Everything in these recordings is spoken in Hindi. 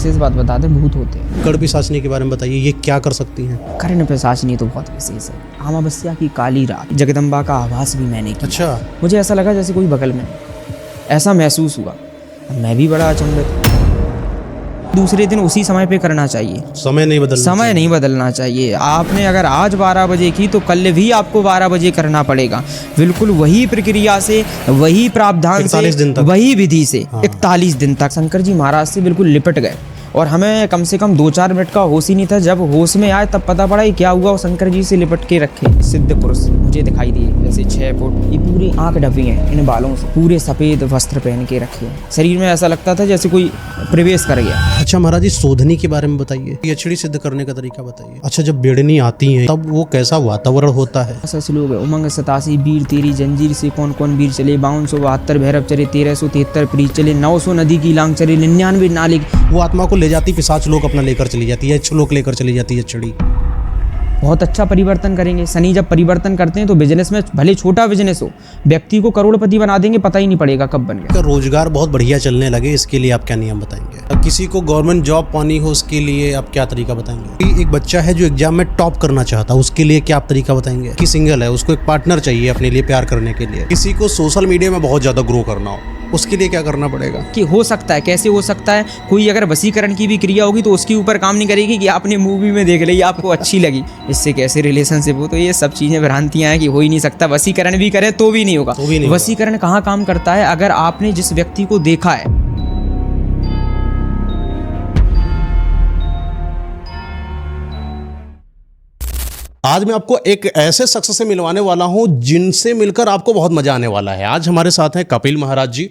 विशेष बात बता दें, भूत होते हैं। कर्ण पिशाचिनी के बारे में बताइए, ये क्या कर सकती हैं? कर्ण पिशाचिनी तो बहुत विशेष है। अमावस्या की काली रात जगदम्बा का आभास भी मैंने किया। अच्छा, मुझे ऐसा लगा जैसे कोई बगल में, ऐसा महसूस हुआ। मैं भी बड़ा अचंभित। दूसरे दिन उसी समय पे करना चाहिए। समय नहीं बदलना चाहिए। आपने अगर आज 12 बजे की तो कल भी आपको 12 बजे करना पड़ेगा, बिल्कुल वही प्रक्रिया से, वही प्रावधान से, वही विधि से। 41 दिन तक शंकर जी महाराज से बिल्कुल लिपट गए और हमें कम से कम 2-4 मिनट का होश ही नहीं था। जब होश में आए तब पता पड़ा ये क्या हुआ। और शंकर जी से लिपट के रखे सिद्ध पुरुष मुझे दिखाई दिए, जैसे 6 फुट, ये पूरी आंख ढपी है इन बालों से, पूरे सफेद वस्त्र पहन के रखे हैं। शरीर में ऐसा लगता था जैसे कोई प्रवेश कर गया। अच्छा महाराज जी, शोधनी के बारे में बताइए, यक्षिणी सिद्ध करने का तरीका बताइए। अच्छा, जब बेड़नी आती है तब वो कैसा वातावरण होता है? ऐसा श्लोक है, उमंग 87 वीर तेरी जंजीर से कौन कौन वीर चले, 5272 भैरव चले, 1373 प्रीत चले, 900 नदी की लांग चले, 99 नाले। वो आत्मा को ले जाती, पिशाच लोग अपना लेकर चली जाती है, लोग लेकर चली जाती है यक्षिणी। बहुत अच्छा परिवर्तन करेंगे। शनि जब परिवर्तन करते हैं तो बिजनेस में, भले छोटा बिजनेस हो, व्यक्ति को करोड़पति बना देंगे, पता ही नहीं पड़ेगा कब बन गया। रोजगार बहुत बढ़िया चलने लगे, इसके लिए आप क्या नियम बताएंगे? किसी को गवर्नमेंट जॉब पानी हो, उसके लिए आप क्या तरीका बताएंगे? एक बच्चा है जो एग्जाम में टॉप करना चाहता है, उसके लिए क्या आप तरीका बताएंगे? कि सिंगल है, उसको एक पार्टनर चाहिए अपने लिए प्यार करने के लिए। किसी को सोशल मीडिया में बहुत ज्यादा ग्रो करना हो, उसके लिए क्या करना पड़ेगा? कि हो सकता है, कैसे हो सकता है, कोई अगर वशीकरण की भी क्रिया होगी तो उसके ऊपर काम नहीं करेगी कि आपने मूवी में देख ली, आपको अच्छी लगी, इससे कैसे रिलेशनशिप हो। तो ये सब चीज़ें भ्रांतियां हैं कि हो ही नहीं सकता। वशीकरण भी करें तो भी नहीं होगा। वशीकरण कहाँ काम करता है? अगर आपने जिस व्यक्ति को देखा है, आज मैं आपको एक ऐसे शख्स से मिलवाने वाला हूं जिनसे मिलकर आपको बहुत मजा आने वाला है। आज हमारे साथ हैं कपिल महाराज जी।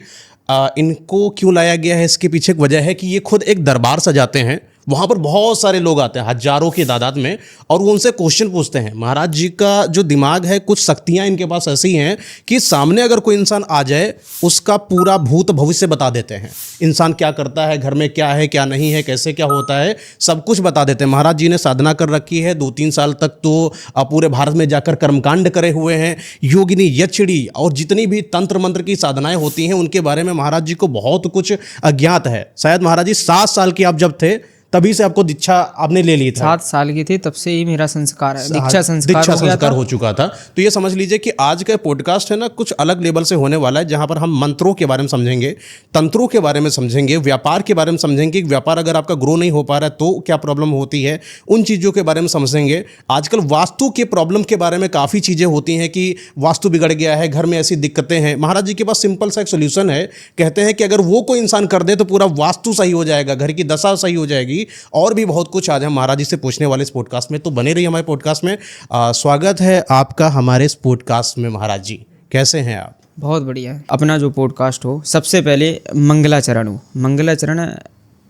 इनको क्यों लाया गया है, इसके पीछे एक वजह है कि ये खुद एक दरबार सजाते हैं। वहाँ पर बहुत सारे लोग आते हैं, हजारों की तादाद में, और वो उनसे क्वेश्चन पूछते हैं। महाराज जी का जो दिमाग है, कुछ शक्तियाँ इनके पास ऐसी हैं कि सामने अगर कोई इंसान आ जाए, उसका पूरा भूत भविष्य बता देते हैं। इंसान क्या करता है, घर में क्या है क्या नहीं है, कैसे क्या होता है, सब कुछ बता देते हैं। महाराज जी ने साधना कर रखी है 2-3 साल तक, तो पूरे भारत में जाकर कर्मकांड करे हुए हैं। योगिनी, यक्षिणी और जितनी भी तंत्र मंत्र की साधनाएं होती हैं, उनके बारे में महाराज जी को बहुत कुछ अज्ञात है। शायद महाराज जी 7 साल की आप जब थे तभी से आपको दीक्षा आपने ले ली था। 7 साल की थी तब से ही मेरा संस्कार है, दीक्षा संस्कार हो चुका था। तो ये समझ लीजिए कि आज का पॉडकास्ट है ना, कुछ अलग लेवल से होने वाला है, जहां पर हम मंत्रों के बारे में समझेंगे, तंत्रों के बारे में समझेंगे, व्यापार के बारे में समझेंगे। व्यापार अगर आपका ग्रो नहीं हो पा रहा है तो क्या प्रॉब्लम होती है, उन चीज़ों के बारे में समझेंगे। आजकल वास्तु के प्रॉब्लम के बारे में काफ़ी चीज़ें होती हैं कि वास्तु बिगड़ गया है, घर में ऐसी दिक्कतें हैं। महाराज जी के पास सिंपल सा एक सोल्यूशन है। कहते हैं कि अगर वो कोई इंसान कर दे तो पूरा वास्तु सही हो जाएगा, घर की दशा सही हो जाएगी। और भी बहुत कुछ आज हम महाराज जी से पूछने वाले इस पॉडकास्ट में, तो बने रहिए हमारे पॉडकास्ट में। स्वागत है आपका हमारे इस पॉडकास्ट में। महाराज जी कैसे हैं आप? बहुत बढ़िया है। अपना जो पॉडकास्ट हो, सबसे पहले मंगलाचरण हो। मंगलाचरण,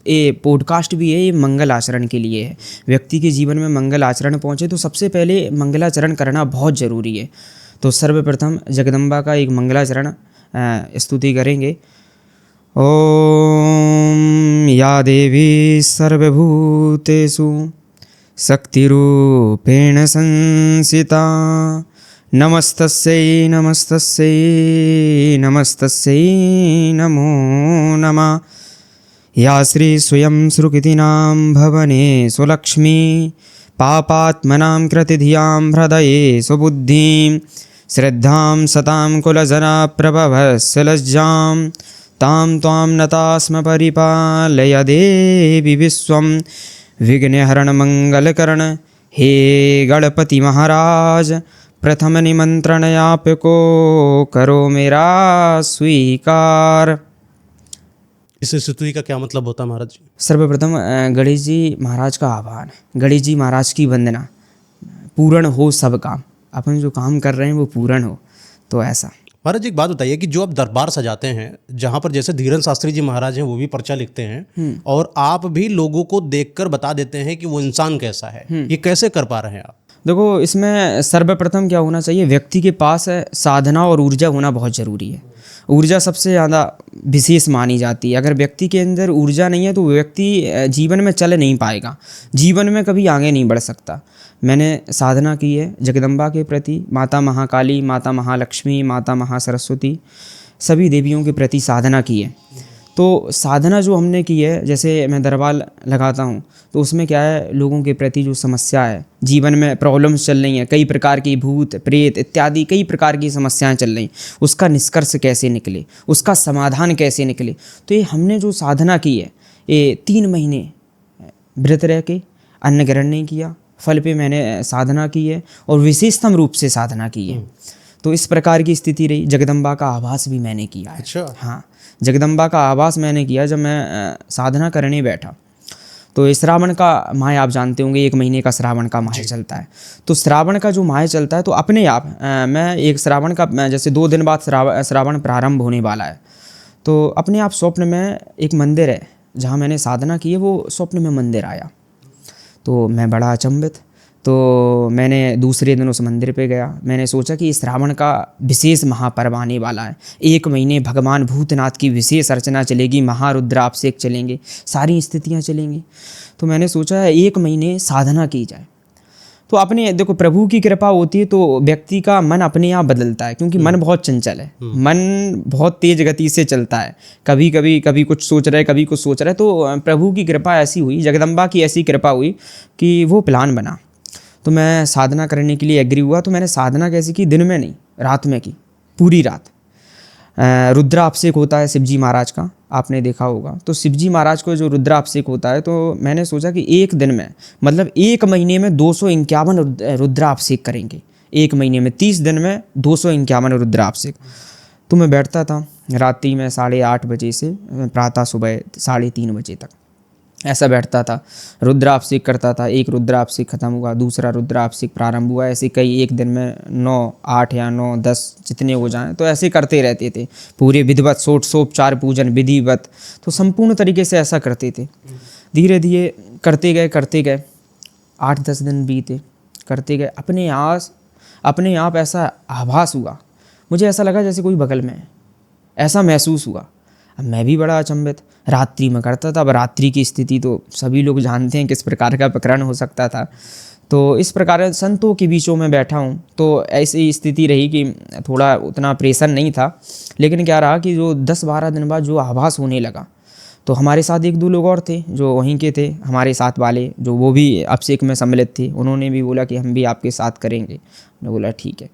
ये पॉडकास्ट भी है, ये मंगल आचरण के लिए है। व्यक्ति के जीवन में मंगल आचरण पहुँचे तो सबसे पहले मंगलाचरण करना बहुत ज़रूरी है। तो सर्वप्रथम जगदम्बा का एक मंगलाचरण स्तुति करेंगे। ओम या देवी सर्वभूतेषु शक्तिरूपेण संस्थिता, नमस्तस्यै नमस्तस्यै नमस्तस्यै नमो नमः। या श्री स्वयं सुकृतिनां भवने सुलक्ष्मी, पापात्मनां कृतिधियां हृदये सुबुद्धिं, श्रद्धां सतां कुलजना प्रभवस्य लज्जां, तां त्वां नतास्म परिपालय देवी विश्वं, विघ्नहरण मंगलकरण हे गणपति महाराज, प्रथम निमंत्रण आपको करो मेरा स्वीकार। इस स्तुति का क्या मतलब होता है महाराज जी? सर्वप्रथम गणेश जी महाराज का आह्वान, गणेश जी महाराज की वंदना, पूर्ण हो सब काम, अपन जो काम कर रहे हैं वो पूर्ण हो। तो ऐसा महाराज जी एक बात बताइए कि जो आप दरबार सजाते हैं, जहाँ पर जैसे धीरेन्द्र शास्त्री जी महाराज हैं, वो भी पर्चा लिखते हैं और आप भी लोगों को देखकर बता देते हैं कि वो इंसान कैसा है, ये कैसे कर पा रहे हैं आप? देखो, इसमें सर्वप्रथम क्या होना चाहिए, व्यक्ति के पास साधना और ऊर्जा होना बहुत ज़रूरी है। ऊर्जा सबसे ज़्यादा विशेष मानी जाती है। अगर व्यक्ति के अंदर ऊर्जा नहीं है तो व्यक्ति जीवन में चल नहीं पाएगा, जीवन में कभी आगे नहीं बढ़ सकता। मैंने साधना की है जगदम्बा के प्रति, माता महाकाली, माता महालक्ष्मी, माता महासरस्वती, सभी देवियों के प्रति साधना की है। तो साधना जो हमने की है, जैसे मैं दरबार लगाता हूँ तो उसमें क्या है, लोगों के प्रति जो समस्या है, जीवन में प्रॉब्लम्स चल रही हैं, कई प्रकार की भूत प्रेत इत्यादि कई प्रकार की समस्याएं चल रही, उसका निष्कर्ष कैसे निकले, उसका समाधान कैसे निकले। तो ये हमने जो साधना की है, ये 3 महीने व्रत रह के अन्न ग्रहण नहीं किया, फल पे मैंने साधना की है और विशेषतम रूप से साधना की है। तो इस प्रकार की स्थिति रही। जगदम्बा का आभास भी मैंने किया है। अच्छा। हाँ, जगदम्बा का आभास मैंने किया जब मैं साधना करने बैठा। तो श्रावण का माह आप जानते होंगे, 1 महीने का श्रावण का माह चलता है। तो श्रावण का जो माह चलता है तो अपने आप मैं एक श्रावण का जैसे 2 दिन बाद श्रावण प्रारंभ होने वाला है, तो अपने आप स्वप्न में एक मंदिर है जहाँ मैंने साधना की है, वो स्वप्न में मंदिर आया। तो मैं बड़ा अचंभित, तो मैंने दूसरे दिन उस मंदिर पे गया। मैंने सोचा कि श्रावण का विशेष महापर्व आने वाला है, 1 महीने भगवान भूतनाथ की विशेष अर्चना चलेगी, महारुद्राभिषेक चलेंगे, सारी स्थितियां चलेंगी। तो मैंने सोचा 1 महीने साधना की जाए। तो अपने देखो, प्रभु की कृपा होती है तो व्यक्ति का मन अपने आप बदलता है, क्योंकि मन बहुत चंचल है, मन बहुत तेज गति से चलता है, कभी कुछ सोच रहा है, कभी कुछ सोच रहा है। तो प्रभु की कृपा ऐसी हुई, जगदम्बा की ऐसी कृपा हुई कि वो प्लान बना। तो मैं साधना करने के लिए एग्री हुआ। तो मैंने साधना कैसे की, दिन में नहीं, रात में की, पूरी रात। रुद्राभिषेक होता है शिवजी महाराज का, आपने देखा होगा। तो शिवजी महाराज को जो रुद्राभिषेक होता है, तो मैंने सोचा कि 1 दिन में, मतलब 1 महीने में 251 रुद्राभिषेक करेंगे। 1 महीने में 30 दिन में 251 रुद्राभिषेक। तो मैं बैठता था रात्रि में 8:30 बजे से प्रातः सुबह 3:30 बजे तक, ऐसा बैठता था, रुद्राभिषेक करता था। एक रुद्राभिषेक खत्म हुआ, दूसरा रुद्राभिषेक प्रारंभ हुआ, ऐसे कई एक दिन में 9, 8 या 9, 10 जितने हो जाएं, तो ऐसे करते रहते थे। पूरे विधिवत षोडशोपचार पूजन विधिवत, तो संपूर्ण तरीके से ऐसा करते थे। धीरे धीरे करते गए 8-10 दिन बीते, करते गए। अपने आप ऐसा आभास हुआ, मुझे ऐसा लगा जैसे कोई बगल में है, ऐसा महसूस हुआ। अब मैं भी बड़ा अचंभित, रात्रि में करता था। अब रात्रि की स्थिति तो सभी लोग जानते हैं किस प्रकार का प्रकरण हो सकता था। तो इस प्रकार संतों के बीचों में बैठा हूँ, तो ऐसी स्थिति रही कि थोड़ा उतना प्रेशर नहीं था। लेकिन क्या रहा कि जो 10-12 दिन बाद जो आभास होने लगा, तो हमारे साथ 1-2 लोग और थे जो वहीं के थे, हमारे साथ वाले, जो वो भी अभिषेक में सम्मिलित थे। उन्होंने भी बोला कि हम भी आपके साथ करेंगे। मैंने बोला ठीक है।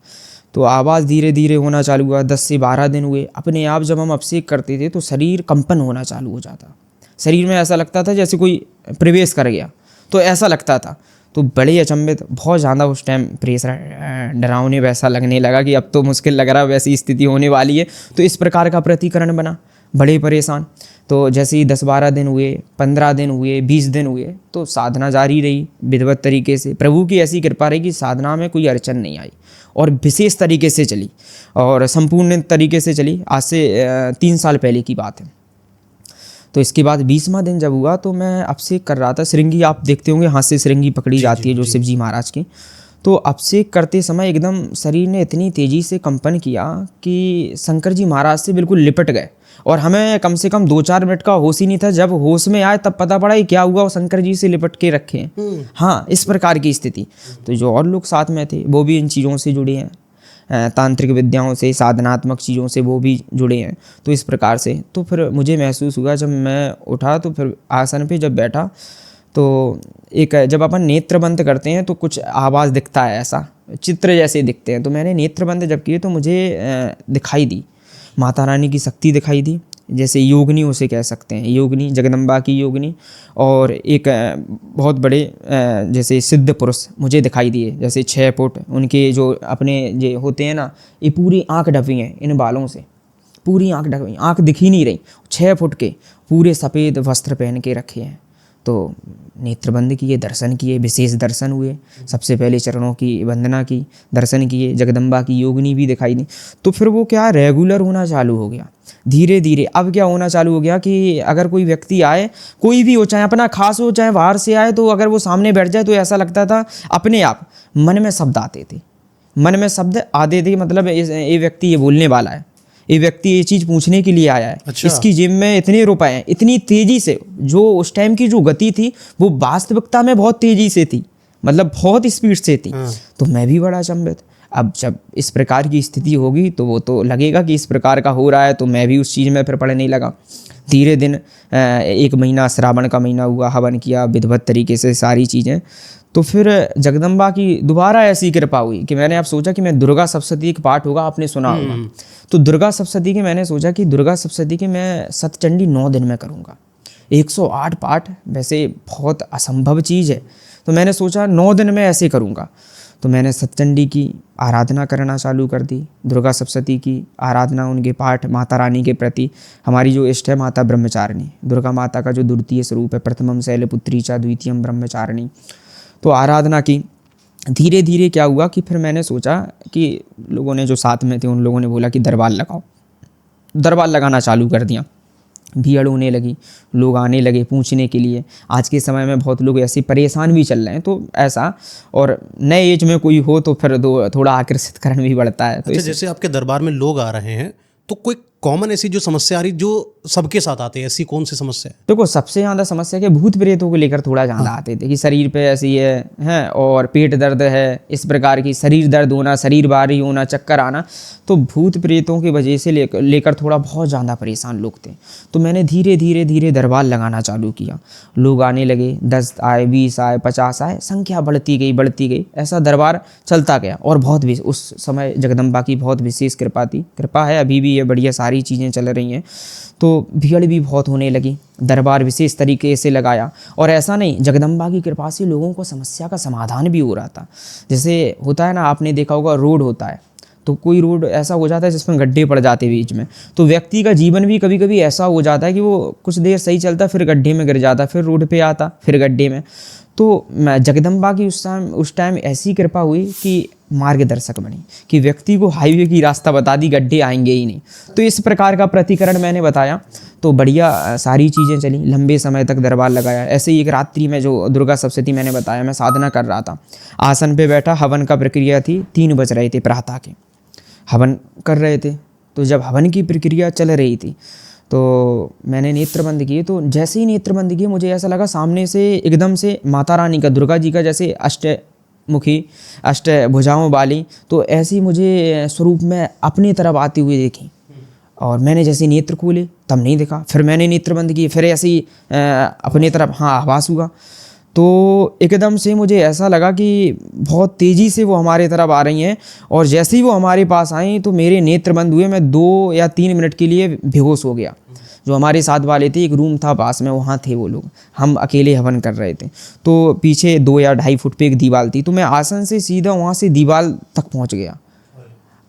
तो आवाज़ धीरे धीरे होना चालू हुआ। 10 से 12 दिन हुए। अपने आप जब हम अभिषेक करते थे तो शरीर कंपन होना चालू हो जाता, शरीर में ऐसा लगता था जैसे कोई प्रवेश कर गया, तो ऐसा लगता था। तो बड़े अचंभित, बहुत ज़्यादा उस टाइम प्रेशर, डरावने वैसा लगने लगा कि अब तो मुश्किल लग रहा, वैसी स्थिति होने वाली है। तो इस प्रकार का प्रतिकरण बना, बड़े परेशान। तो जैसे ही 10-12 दिन हुए, 15 दिन हुए, 20 दिन हुए, तो साधना जारी रही विधिवत तरीके से। प्रभु की ऐसी कृपा रही कि साधना में कोई अड़चन नहीं आई और विशेष तरीके से चली और संपूर्ण तरीके से चली। आज से 3 साल पहले की बात है। तो इसके बाद 20वां दिन जब हुआ तो मैं अभिषेक कर रहा था। श्रृंगी आप देखते होंगे, हाथ से श्रृंगी पकड़ी जाती है जो शिवजी महाराज की। तो अभिषेक करते समय एकदम शरीर ने इतनी तेज़ी से कंपन किया कि शंकर जी महाराज से बिल्कुल लिपट गए और हमें कम से कम 2-4 मिनट का होश ही नहीं था। जब होश में आए तब पता पड़ा कि क्या हुआ, वो शंकर जी से लिपट के रखे हैं। हाँ, इस प्रकार की स्थिति। तो जो और लोग साथ में थे वो भी इन चीज़ों से जुड़े हैं, तांत्रिक विद्याओं से, साधनात्मक चीज़ों से वो भी जुड़े हैं। तो इस प्रकार से तो फिर मुझे महसूस हुआ, जब मैं उठा तो फिर आसन पे जब बैठा तो एक, जब अपन नेत्र बंद करते हैं तो कुछ आवाज़ दिखता है, ऐसा चित्र जैसे दिखते हैं। तो मैंने नेत्र बंद जब किए तो मुझे दिखाई दी, माता रानी की शक्ति दिखाई दी, जैसे योगिनी उसे कह सकते हैं, योगिनी, जगदम्बा की योगिनी। और एक बहुत बड़े जैसे सिद्ध पुरुष मुझे दिखाई दिए, जैसे 6 फुट, उनके जो अपने जो होते हैं ना, ये पूरी आँख ढकी हैं इन बालों से, पूरी आँख ढकी, आँख दिख ही नहीं रही, 6 फुट के पूरे सफ़ेद वस्त्र पहन के रखे हैं। तो नेत्रबंद किए, दर्शन किए, विशेष दर्शन हुए। सबसे पहले चरणों की वंदना की, दर्शन किए, जगदम्बा की योगिनी भी दिखाई दी। तो फिर वो क्या रेगुलर होना चालू हो गया धीरे धीरे। अब क्या होना चालू हो गया कि अगर कोई व्यक्ति आए, कोई भी हो, चाहे अपना खास हो चाहे बाहर से आए, तो अगर वो सामने बैठ जाए तो ऐसा लगता था अपने आप मन में शब्द आते थे, मन में शब्द आते थे, मतलब ये व्यक्ति ये बोलने वाला है, ये व्यक्ति ये चीज़ पूछने के लिए आया है। अच्छा। इसकी जेब में इतने रुपए हैं। इतनी तेज़ी से जो उस टाइम की जो गति थी वो वास्तविकता में बहुत तेज़ी से थी, मतलब बहुत स्पीड से थी। तो मैं भी बड़ा अचंभित। अब जब इस प्रकार की स्थिति होगी तो वो तो लगेगा कि इस प्रकार का हो रहा है, तो मैं भी उस चीज़ में फिर पड़ने लगा। धीरे दिन 1 महीना श्रावण का महीना हुआ, हवन किया विधिवत तरीके से सारी चीज़ें। तो फिर जगदम्बा की दोबारा ऐसी कृपा हुई कि मैंने अब सोचा कि मैं दुर्गा सप्तशती का पाठ होगा, आपने सुना होगा। तो दुर्गा सप्तशती के मैंने सोचा कि दुर्गा सप्तशती के मैं सतचंडी 9 दिन में करूँगा। 108 पाठ वैसे बहुत असंभव चीज़ है, तो मैंने सोचा 9 दिन में ऐसे करूँगा। तो मैंने सतचंडी की आराधना करना चालू कर दी, दुर्गा सप्तशती की आराधना, उनके पाठ, माता रानी के प्रति। हमारी जो इष्ट है माता ब्रह्मचारिणी, दुर्गा माता का जो द्वितीय स्वरूप है, प्रथमम शैलपुत्री च द्वितीयम ब्रह्मचारिणी। तो आराधना की। धीरे धीरे क्या हुआ कि फिर मैंने सोचा कि लोगों ने जो साथ में थे उन लोगों ने बोला कि दरबार लगाओ। दरबार लगाना चालू कर दिया। भीड़ होने लगी, लोग आने लगे पूछने के लिए। आज के समय में बहुत लोग ऐसे परेशान भी चल रहे हैं, तो ऐसा, और नए एज में कोई हो तो फिर थोड़ा आकर्षित करना भी बढ़ता है। तो अच्छा, जैसे आपके दरबार में लोग आ रहे हैं तो कोई कॉमन ऐसी जो समस्या आ रही जो सबके साथ आती है, ऐसी कौन सी समस्या है? देखो, सबसे ज़्यादा समस्या के भूत प्रेतों को लेकर थोड़ा ज़्यादा आते थे कि शरीर पे ऐसी है और पेट दर्द है, इस प्रकार की शरीर दर्द होना, शरीर भारी होना, चक्कर आना। तो भूत प्रेतों की वजह से लेकर थोड़ा बहुत ज़्यादा परेशान लोग थे। तो मैंने धीरे धीरे धीरे दरबार लगाना चालू किया। लोग आने लगे, 10 आए, 20 आए, 50 आए, संख्या बढ़ती गई। ऐसा दरबार चलता गया। और बहुत भी उस समय जगदम्बा की बहुत विशेष कृपा थी, कृपा है अभी भी, ये बढ़िया सारी चीज़ें चल रही हैं। तो भीड़ भी बहुत होने लगी, दरबार विशेष तरीके से लगाया। और ऐसा नहीं, जगदम्बा की कृपा से लोगों को समस्या का समाधान भी हो रहा था। जैसे होता है ना, आपने देखा होगा, रोड होता है तो कोई रोड ऐसा हो जाता है जिसमें गड्ढे पड़ जाते बीच में। तो व्यक्ति का जीवन भी कभी कभी ऐसा हो जाता है कि वो कुछ देर सही चलता, फिर गड्ढे में गिर जाता, फिर रोड पे आता, फिर गड्ढे में। तो मैं जगदम्बा की उस टाइम ऐसी कृपा हुई कि मार्गदर्शक बनी, कि व्यक्ति को हाईवे की रास्ता बता दी, गड्ढे आएंगे ही नहीं। तो इस प्रकार का प्रतिकरण मैंने बताया। तो बढ़िया सारी चीज़ें चली, लंबे समय तक दरबार लगाया। ऐसे ही एक रात्रि में जो दुर्गा सप्तशती मैंने बताया, मैं साधना कर रहा था, आसन पे बैठा, हवन का प्रक्रिया थी, 3 बज रहे थे प्रातः के, हवन कर रहे थे। तो जब हवन की प्रक्रिया चल रही थी तो मैंने नेत्र बंद किए। तो जैसे ही नेत्र बंद किए, मुझे ऐसा लगा सामने से एकदम से माता रानी का, दुर्गा जी का जैसे अष्टमुखी, 8 भुजाओं वाली, तो ऐसी मुझे स्वरूप में अपनी तरफ आती हुई देखी। और मैंने जैसे नेत्र खोले तब नहीं देखा, फिर मैंने नेत्र बंद किए, फिर ऐसे ही अपनी तरफ आभास हुआ। तो एकदम से मुझे ऐसा लगा कि बहुत तेज़ी से वो हमारे तरफ आ रही हैं। और जैसे ही वो हमारे पास आई तो मेरे नेत्र बंद हुए, मैं 2 या 3 मिनट के लिए बेहोश हो गया। जो हमारे साथ वाले थे, एक रूम था पास में, वहाँ थे वो लोग, हम अकेले हवन कर रहे थे। तो पीछे 2 या 2.5 फुट पे एक दीवार थी, तो मैं आसन से सीधा वहाँ से दीवार तक पहुँच गया।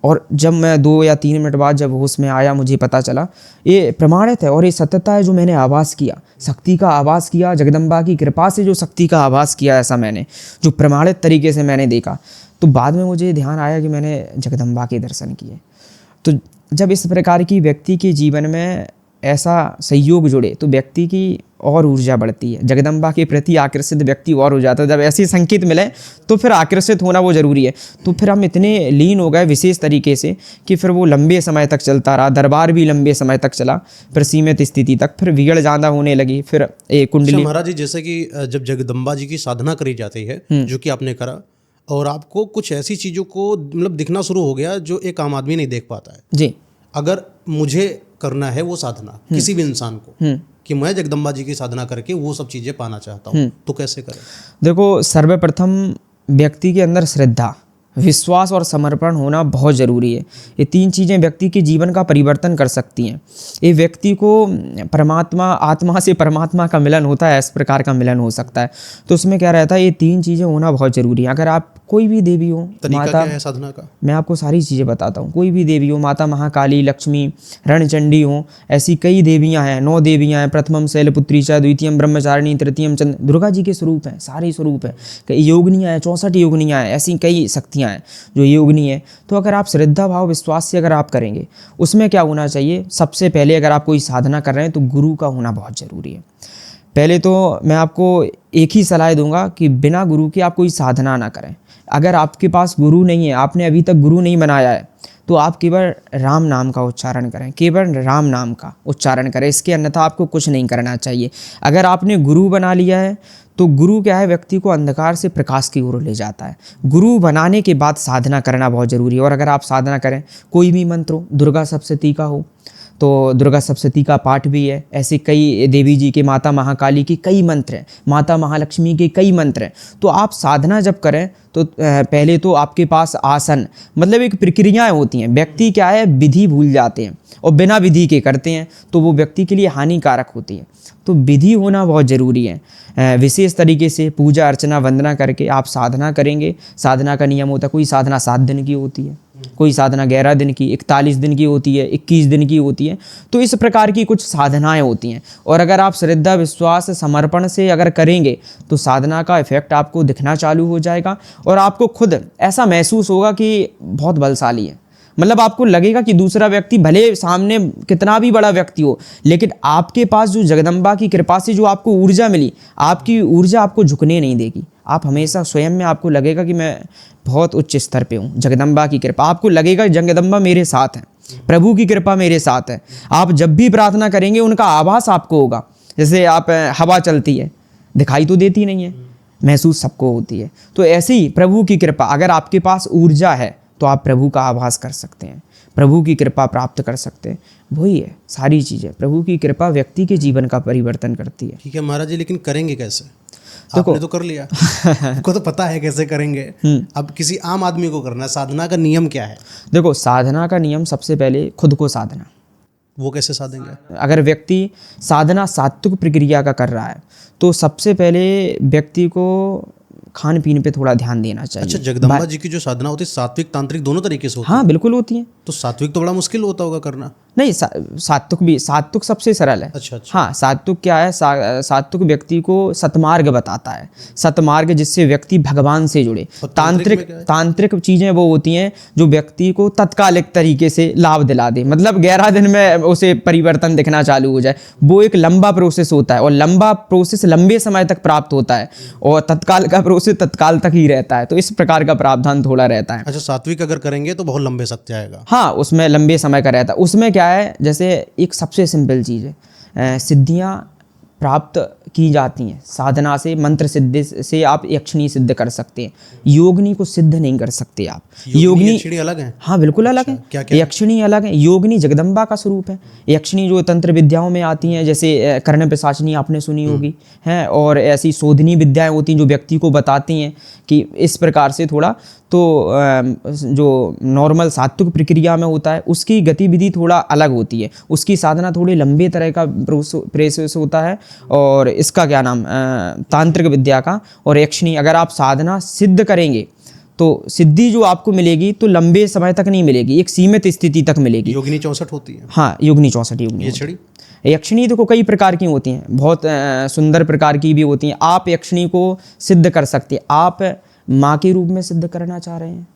और जब मैं 2 या 3 मिनट बाद जब होश में आया, मुझे पता चला ये प्रमाणित है और ये सत्यता है जो मैंने आभास किया, शक्ति का आभास किया, जगदम्बा की कृपा से जो शक्ति का आभास किया, ऐसा मैंने जो प्रमाणित तरीके से मैंने देखा। तो बाद में मुझे ध्यान आया कि मैंने जगदम्बा के दर्शन किए। तो जब इस प्रकार की व्यक्ति के जीवन में ऐसा संयोग जुड़े तो व्यक्ति की और ऊर्जा बढ़ती है, जगदम्बा के प्रति आकर्षित व्यक्ति और हो जाता है। जब ऐसे संकेत मिले तो फिर आकर्षित होना वो ज़रूरी है। तो फिर हम इतने लीन हो गए विशेष तरीके से कि फिर वो लंबे समय तक चलता रहा, दरबार भी लंबे समय तक चला, फिर सीमित स्थिति तक, फिर भीड़ ज़्यादा होने लगी। फिर एक कुंडली। महाराज जी, जैसे कि जब जगदम्बा जी की साधना करी जाती है, जो कि आपने करा, और आपको कुछ ऐसी चीज़ों को मतलब दिखना शुरू हो गया जो एक आम आदमी नहीं देख पाता है जी। अगर मुझे करना है वो साधना, किसी भी इंसान को, कि मैं जगदम्बा जी की साधना करके वो सब चीज़ें पाना चाहता हूँ, तो कैसे करें? देखो, सर्वप्रथम व्यक्ति के अंदर श्रद्धा, विश्वास और समर्पण होना बहुत ज़रूरी है। ये 3 चीज़ें व्यक्ति के जीवन का परिवर्तन कर सकती हैं। ये व्यक्ति को परमात्मा, आत्मा से परमात्मा का मिलन होता है, इस प्रकार का मिलन हो सकता है। तो उसमें क्या रहता है, ये 3 चीज़ें होना बहुत ज़रूरी है। अगर आप कोई भी देवी हो, माता, क्या है साधना का? मैं आपको सारी चीज़ें बताता हूँ। कोई भी देवी हो, माता महाकाली, लक्ष्मी, रणचंडी हो, ऐसी कई देवियाँ हैं, 9 देवियाँ हैं। प्रथमम शैलपुत्री च द्वितीयम ब्रह्मचारिणी तृतीयम चंद्र, दुर्गा जी के स्वरूप हैं, सारे स्वरूप हैं। कई योगनियाँ हैं, 64 योगनियाँ हैं, ऐसी कई शक्तियाँ हैं जो योगनी है। तो अगर आप श्रद्धा भाव विश्वास से अगर आप करेंगे, उसमें क्या होना चाहिए, सबसे पहले अगर आप कोई साधना कर रहे हैं तो गुरु का होना बहुत ज़रूरी है। पहले तो मैं आपको एक ही सलाह दूंगा कि बिना गुरु के आप कोई साधना ना करें। अगर आपके पास गुरु नहीं है, आपने अभी तक गुरु नहीं बनाया है, तो आप केवल राम नाम का उच्चारण करें, केवल राम नाम का उच्चारण करें, इसके अन्यथा आपको कुछ नहीं करना चाहिए। अगर आपने गुरु बना लिया है तो गुरु क्या है, व्यक्ति को अंधकार से प्रकाश की ओर ले जाता है। गुरु बनाने के बाद साधना करना बहुत ज़रूरी है। और अगर आप साधना करें, कोई भी मंत्र हो, दुर्गा सप्तशती का हो तो दुर्गा सप्तशती का पाठ भी है। ऐसे कई देवी जी के, माता महाकाली के कई मंत्र हैं, माता महालक्ष्मी के कई मंत्र हैं। तो आप साधना जब करें तो पहले तो आपके पास आसन, मतलब एक प्रक्रियाएं होती हैं। व्यक्ति क्या है, विधि भूल जाते हैं और बिना विधि के करते हैं तो वो व्यक्ति के लिए हानिकारक होती है। तो विधि होना बहुत ज़रूरी है। विशेष तरीके से पूजा अर्चना वंदना करके आप साधना करेंगे। साधना का नियम होता है, कोई साधना 7 दिन की होती है, कोई साधना 11 दिन की, 41 दिन की होती है, 21 दिन की होती है। तो इस प्रकार की कुछ साधनाएं होती हैं। और अगर आप श्रद्धा विश्वास समर्पण से अगर करेंगे तो साधना का इफेक्ट आपको दिखना चालू हो जाएगा और आपको खुद ऐसा महसूस होगा कि बहुत बलशाली है। मतलब आपको लगेगा कि दूसरा व्यक्ति भले सामने कितना भी बड़ा व्यक्ति हो, लेकिन आपके पास जो जगदम्बा की कृपा से जो आपको ऊर्जा मिली, आपकी ऊर्जा आपको झुकने नहीं देगी। आप हमेशा स्वयं में आपको लगेगा कि मैं बहुत उच्च स्तर पे हूँ। जगदम्बा की कृपा, आपको लगेगा जगदम्बा मेरे साथ है, प्रभु की कृपा मेरे साथ है। आप जब भी प्रार्थना करेंगे उनका आभास आपको होगा। जैसे आप हवा चलती है, दिखाई तो देती नहीं है, महसूस सबको होती है। तो ऐसे ही प्रभु की कृपा, अगर आपके पास ऊर्जा है तो आप प्रभु का आभास कर सकते हैं, प्रभु की कृपा प्राप्त कर सकते हैं। वही है सारी चीज़ें। प्रभु की कृपा व्यक्ति के जीवन का परिवर्तन करती है। ठीक है महाराज जी, लेकिन करेंगे कैसे? आपने तो कर लिया, आपको तो पता है कैसे करेंगे। अब किसी आम आदमी को करना है, साधना का नियम क्या है? देखो, साधना का नियम सबसे पहले खुद को साधना। वो कैसे साधेंगे? अगर व्यक्ति साधना सात्विक प्रक्रिया का कर रहा है तो सबसे पहले व्यक्ति को खान पीने पे थोड़ा ध्यान देना चाहिए। अच्छा, जगदम्बा जी की जो साधना होती है सात्विक तांत्रिक दोनों तरीके से होती है? हाँ बिल्कुल होती है। तो सात्विक तो बड़ा मुश्किल होता होगा करना? नहीं, सात्विक भी, सात्विक सबसे सरल है। अच्छा अच्छा। हाँ, सात्विक क्या है, सात्विक व्यक्ति को सतमार्ग बताता है, सतमार्ग जिससे व्यक्ति भगवान से जुड़े। तांत्रिक चीज़ें वो होती हैं जो व्यक्ति को तत्कालिक तरीके से लाभ दिला दे, मतलब 11 दिन में उसे परिवर्तन दिखना चालू हो जाए। वो एक लंबा प्रोसेस होता है और लंबा प्रोसेस लंबे समय तक प्राप्त होता है और तत्काल का प्रोसेस तत्काल तक ही रहता है। तो इस प्रकार का प्रावधान थोड़ा रहता है। अच्छा, सात्विक अगर करेंगे तो बहुत लंबे सक जाएगा? हाँ, उसमें लंबे समय का रहता है। उसमें क्या है, जैसे एक सबसे सिंपल चीज़ है, सिद्धियाँ प्राप्त की जाती हैं साधना से। मंत्र सिद्धि से आप यक्षिणी सिद्ध कर सकते हैं, योगिनी को सिद्ध नहीं कर सकते आप। योगिनी अलग है? हाँ बिल्कुल अलग है। क्या क्या? यक्षिणी अलग है, योगिनी जगदम्बा का स्वरूप है। यक्षिणी जो तंत्र विद्याओं में आती हैं, जैसे कर्ण पिशाचिनी आपने सुनी होगी, हैं, और ऐसी शोधनी विद्याएं होती हैं जो व्यक्ति को बताती हैं कि इस प्रकार से थोड़ा। तो जो नॉर्मल सात्विक प्रक्रिया में होता है उसकी गतिविधि थोड़ा अलग होती है, उसकी साधना थोड़ी लंबे तरह का प्रोसेस होता है। और इसका क्या नाम, तांत्रिक विद्या का। और यक्षिणी अगर आप साधना सिद्ध करेंगे तो सिद्धि जो आपको मिलेगी तो लंबे समय तक नहीं मिलेगी, एक सीमित स्थिति तक मिलेगी। योगिनी 64 होती है? हाँ, योगिनी 64 योगिनी। यक्षिणी देखो कई प्रकार की होती हैं, बहुत सुंदर प्रकार की भी होती हैं। आप यक्षिणी को सिद्ध कर सकते हैं। आप माँ के रूप में सिद्ध करना चाह रहे हैं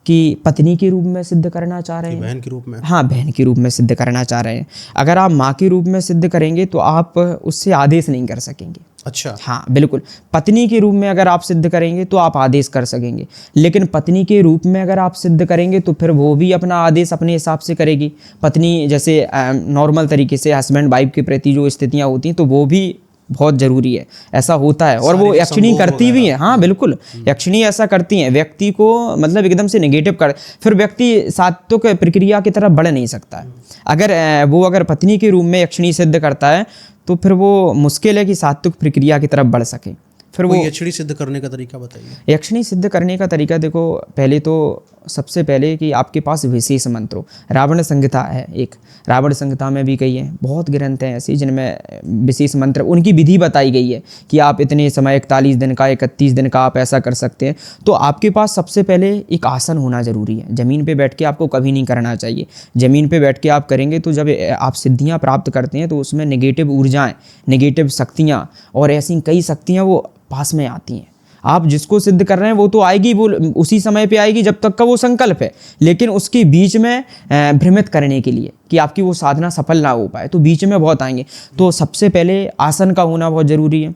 कि पत्नी के रूप में सिद्ध करना चाह रहे हैं? बहन के रूप में? हाँ, बहन के रूप में सिद्ध करना चाह रहे हैं। अगर आप माँ के रूप में सिद्ध करेंगे तो आप उससे आदेश नहीं कर सकेंगे। अच्छा। हाँ बिल्कुल। पत्नी के रूप में अगर आप सिद्ध करेंगे तो आप आदेश कर सकेंगे, लेकिन पत्नी के रूप में अगर आप सिद्ध करेंगे तो फिर वो भी अपना आदेश अपने हिसाब से करेगी। पत्नी जैसे नॉर्मल तरीके से हस्बैंड वाइफ के प्रति जो स्थितियाँ होती हैं तो वो भी बहुत ज़रूरी है, ऐसा होता है। और वो यक्षिणी करती भी है। हाँ बिल्कुल, यक्षिणी ऐसा करती हैं, व्यक्ति को मतलब एकदम से नेगेटिव कर, फिर व्यक्ति सात्विक प्रक्रिया की तरफ बढ़ नहीं सकता है। अगर पत्नी के रूप में यक्षिणी सिद्ध करता है तो फिर वो मुश्किल है कि सात्विक प्रक्रिया की तरफ बढ़ सके। फिर वो यक्षिणी सिद्ध करने का तरीका बताइए। यक्षिणी सिद्ध करने का तरीका देखो, पहले तो सबसे पहले कि आपके पास विशेष मंत्र हो। रावण संहिता है एक, रावण संहिता में भी कई हैं, बहुत ग्रंथ हैं ऐसे जिनमें विशेष मंत्र, उनकी विधि बताई गई है कि आप इतने समय 41 दिन का 31 दिन का आप ऐसा कर सकते हैं। तो आपके पास सबसे पहले एक आसन होना ज़रूरी है। ज़मीन पे बैठ के आपको कभी नहीं करना चाहिए। ज़मीन पे बैठ के आप करेंगे तो जब आप सिद्धियाँ प्राप्त करते हैं तो उसमें नेगेटिव ऊर्जाएँ, नेगेटिव शक्तियाँ और ऐसी कई शक्तियाँ वो पास में आती हैं। आप जिसको सिद्ध कर रहे हैं वो तो आएगी, वो उसी समय पे आएगी जब तक का वो संकल्प है, लेकिन उसके बीच में भ्रमित करने के लिए कि आपकी वो साधना सफल ना हो पाए तो बीच में बहुत आएंगे। तो सबसे पहले आसन का होना बहुत ज़रूरी है।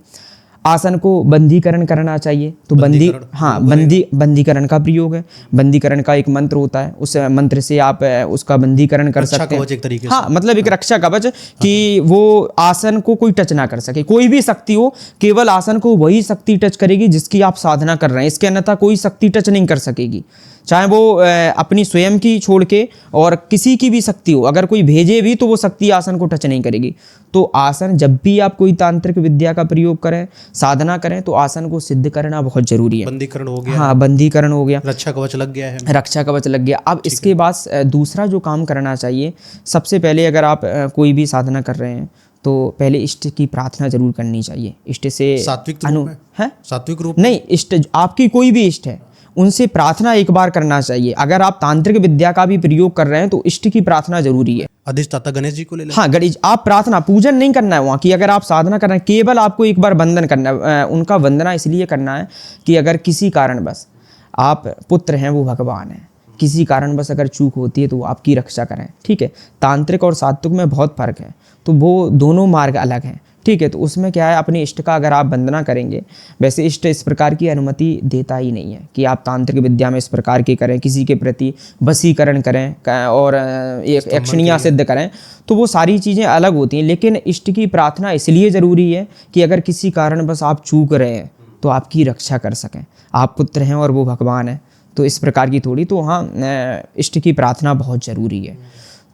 आसन को बंदीकरण करना चाहिए, तो बंदीकरण का प्रयोग है। बंदीकरण का एक मंत्र होता है, उस मंत्र से आप उसका बंदीकरण कर सकते हैं। एक तरीके से। हाँ, मतलब एक रक्षा कवच कि वो आसन को कोई टच ना कर सके। कोई भी शक्ति हो, केवल आसन को वही शक्ति टच करेगी जिसकी आप साधना कर रहे हैं, इसके अन्यथा कोई शक्ति टच नहीं कर सकेगी। चाहे वो अपनी स्वयं की छोड़ के और किसी की भी शक्ति हो, अगर कोई भेजे भी तो वो शक्ति आसन को टच नहीं करेगी। तो आसन, जब भी आप कोई तांत्रिक विद्या का प्रयोग करें, साधना करें, तो आसन को सिद्ध करना बहुत जरूरी है। बंदीकरण हो गया। हाँ, बंदीकरण हो गया, रक्षा कवच लग गया है, रक्षा कवच लग गया। अब इसके बाद दूसरा जो काम करना चाहिए, सबसे पहले अगर आप कोई भी साधना कर रहे हैं तो पहले इष्ट की प्रार्थना जरूर करनी चाहिए। इष्ट से सात्विक रूप नहीं, इष्ट आपकी कोई भी इष्ट है उनसे प्रार्थना एक बार करना चाहिए। अगर आप तांत्रिक विद्या का भी प्रयोग कर रहे हैं तो इष्ट की प्रार्थना जरूरी है। अधिष्ठाता गणेश जी को ले लें। हाँ, गणेश, आप प्रार्थना, पूजन नहीं करना है वहाँ की। अगर आप साधना कर रहे हैं, केवल आपको एक बार वंदन करना है। उनका वंदना इसलिए करना है कि अगर किसी कारणवश आप पुत्र हैं, वो भगवान है, किसी कारणवश अगर चूक होती है तो वो आपकी रक्षा करें। ठीक है, तांत्रिक और सात्विक में बहुत फर्क है, तो वो दोनों मार्ग अलग हैं। ठीक है, तो उसमें क्या है, अपने इष्ट का अगर आप वंदना करेंगे, वैसे इष्ट इस प्रकार की अनुमति देता ही नहीं है कि आप तांत्रिक विद्या में इस प्रकार की करें, किसी के प्रति वशीकरण करें और एक यक्षिणियाँ सिद्ध करें, तो वो सारी चीज़ें अलग होती हैं। लेकिन इष्ट की प्रार्थना इसलिए ज़रूरी है कि अगर किसी कारणवश आप चूक रहे हैं तो आपकी रक्षा कर सकें। आप पुत्र हैं और वो भगवान है, तो इस प्रकार की थोड़ी, तो हाँ, इष्ट की प्रार्थना बहुत ज़रूरी है।